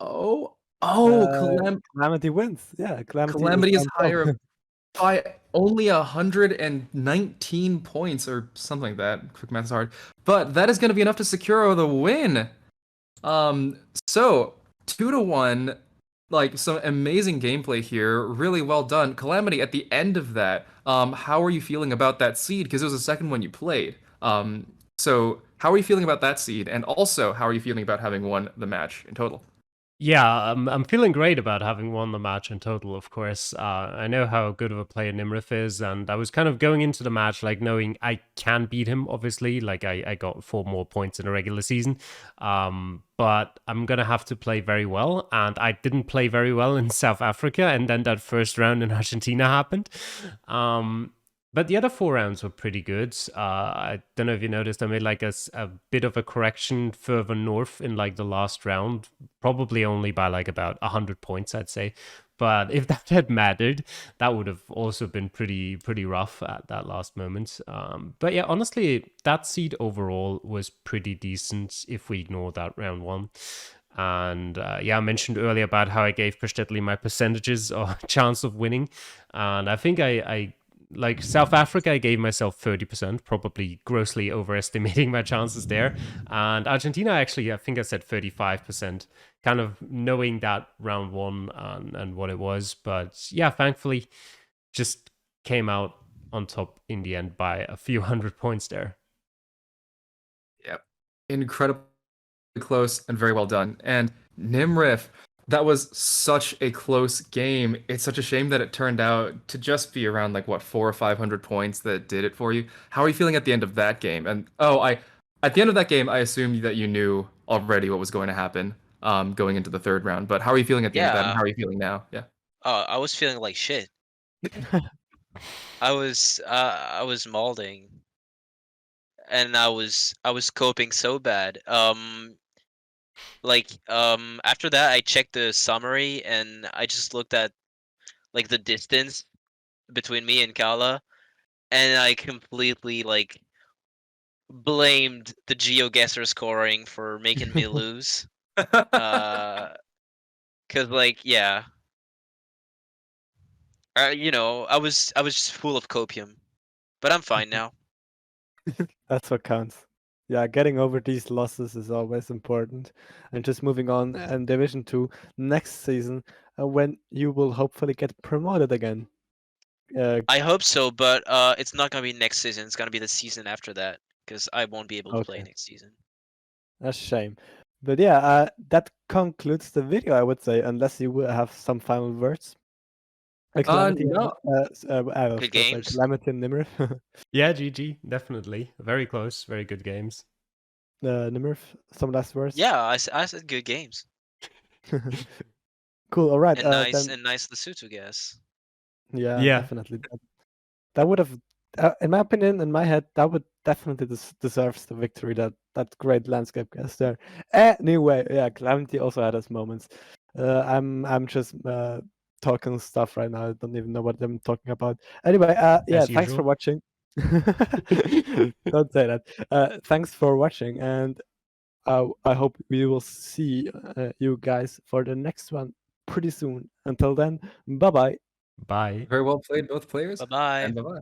Oh, Calamity wins. Yeah, Calamity is on top. higher by only 119 points or something like that. Quick math is hard, but that is going to be enough to secure the win. So 2-1, like some amazing gameplay here. Really well done, Calamity. At the end of that, how are you feeling about that seed? Because it was the second one you played. So how are you feeling about that seed? And also, how are you feeling about having won the match in total? Yeah, I'm feeling great about having won the match in total, of course. I know how good of a player Nimrif is, and I was kind of going into the match like knowing I can beat him, obviously. Like I got 4 more points in a regular season. But I'm going to have to play very well, and I didn't play very well in South Africa, and then that first round in Argentina happened. But the other 4 rounds were pretty good. I don't know if you noticed, I made like a bit of a correction further north in like the last round, probably only by like about 100 points, I'd say. But if that had mattered, that would have also been pretty rough at that last moment. But yeah, honestly, that seed overall was pretty decent if we ignore that round 1. And yeah, I mentioned earlier about how I gave Prestetli my percentages or chance of winning. And I think I like South Africa, I gave myself 30%, probably grossly overestimating my chances there. And Argentina, actually, I think I said 35%, kind of knowing that round one and what it was. But yeah, thankfully, just came out on top in the end by a few hundred points there. Yep. Incredibly close and very well done. And Nimrif, that was such a close game. It's such a shame that it turned out to just be around like what 400 or 500 points that did it for you. How are you feeling at the end of that game? And at the end of that game, I assumed that you knew already what was going to happen going into the third round. But how are you feeling at the end of that? And how are you feeling now? Yeah. I was feeling like shit. I was mauling, and I was coping so bad. After that, I checked the summary, and I just looked at like the distance between me and Kala, and I completely like blamed the Geoguessr scoring for making me lose. Cause like yeah, I was just full of copium, but I'm fine now. That's what counts. Yeah, getting over these losses is always important. And just moving on, and Division 2 next season, when you will hopefully get promoted again. I hope so, but it's not gonna be next season. It's gonna be the season after that, because I won't be able to play Okay. next season. That's a shame. But yeah, that concludes the video, I would say, unless you will have some final words. Calamity, No. Good games. Calamity and Nimrif. Yeah, GG, definitely. Very close, very good games. Nimrif, some last words? Yeah, I said good games. Cool, all right. And nice Then, Lesotho guess. yeah, Yeah. definitely. That would have, in my opinion, in my head, that would definitely deserves the victory. That great landscape guess there. Anyway, yeah, Calamity also had his moments. I'm just talking stuff right now. I don't even know what I'm talking about. Anyway, yeah, As thanks for usual. watching. Don't say that. Thanks for watching, and I hope we will see you guys for the next one pretty soon. Until then, bye bye. Bye. Very well played, both players. Bye bye. And bye-bye.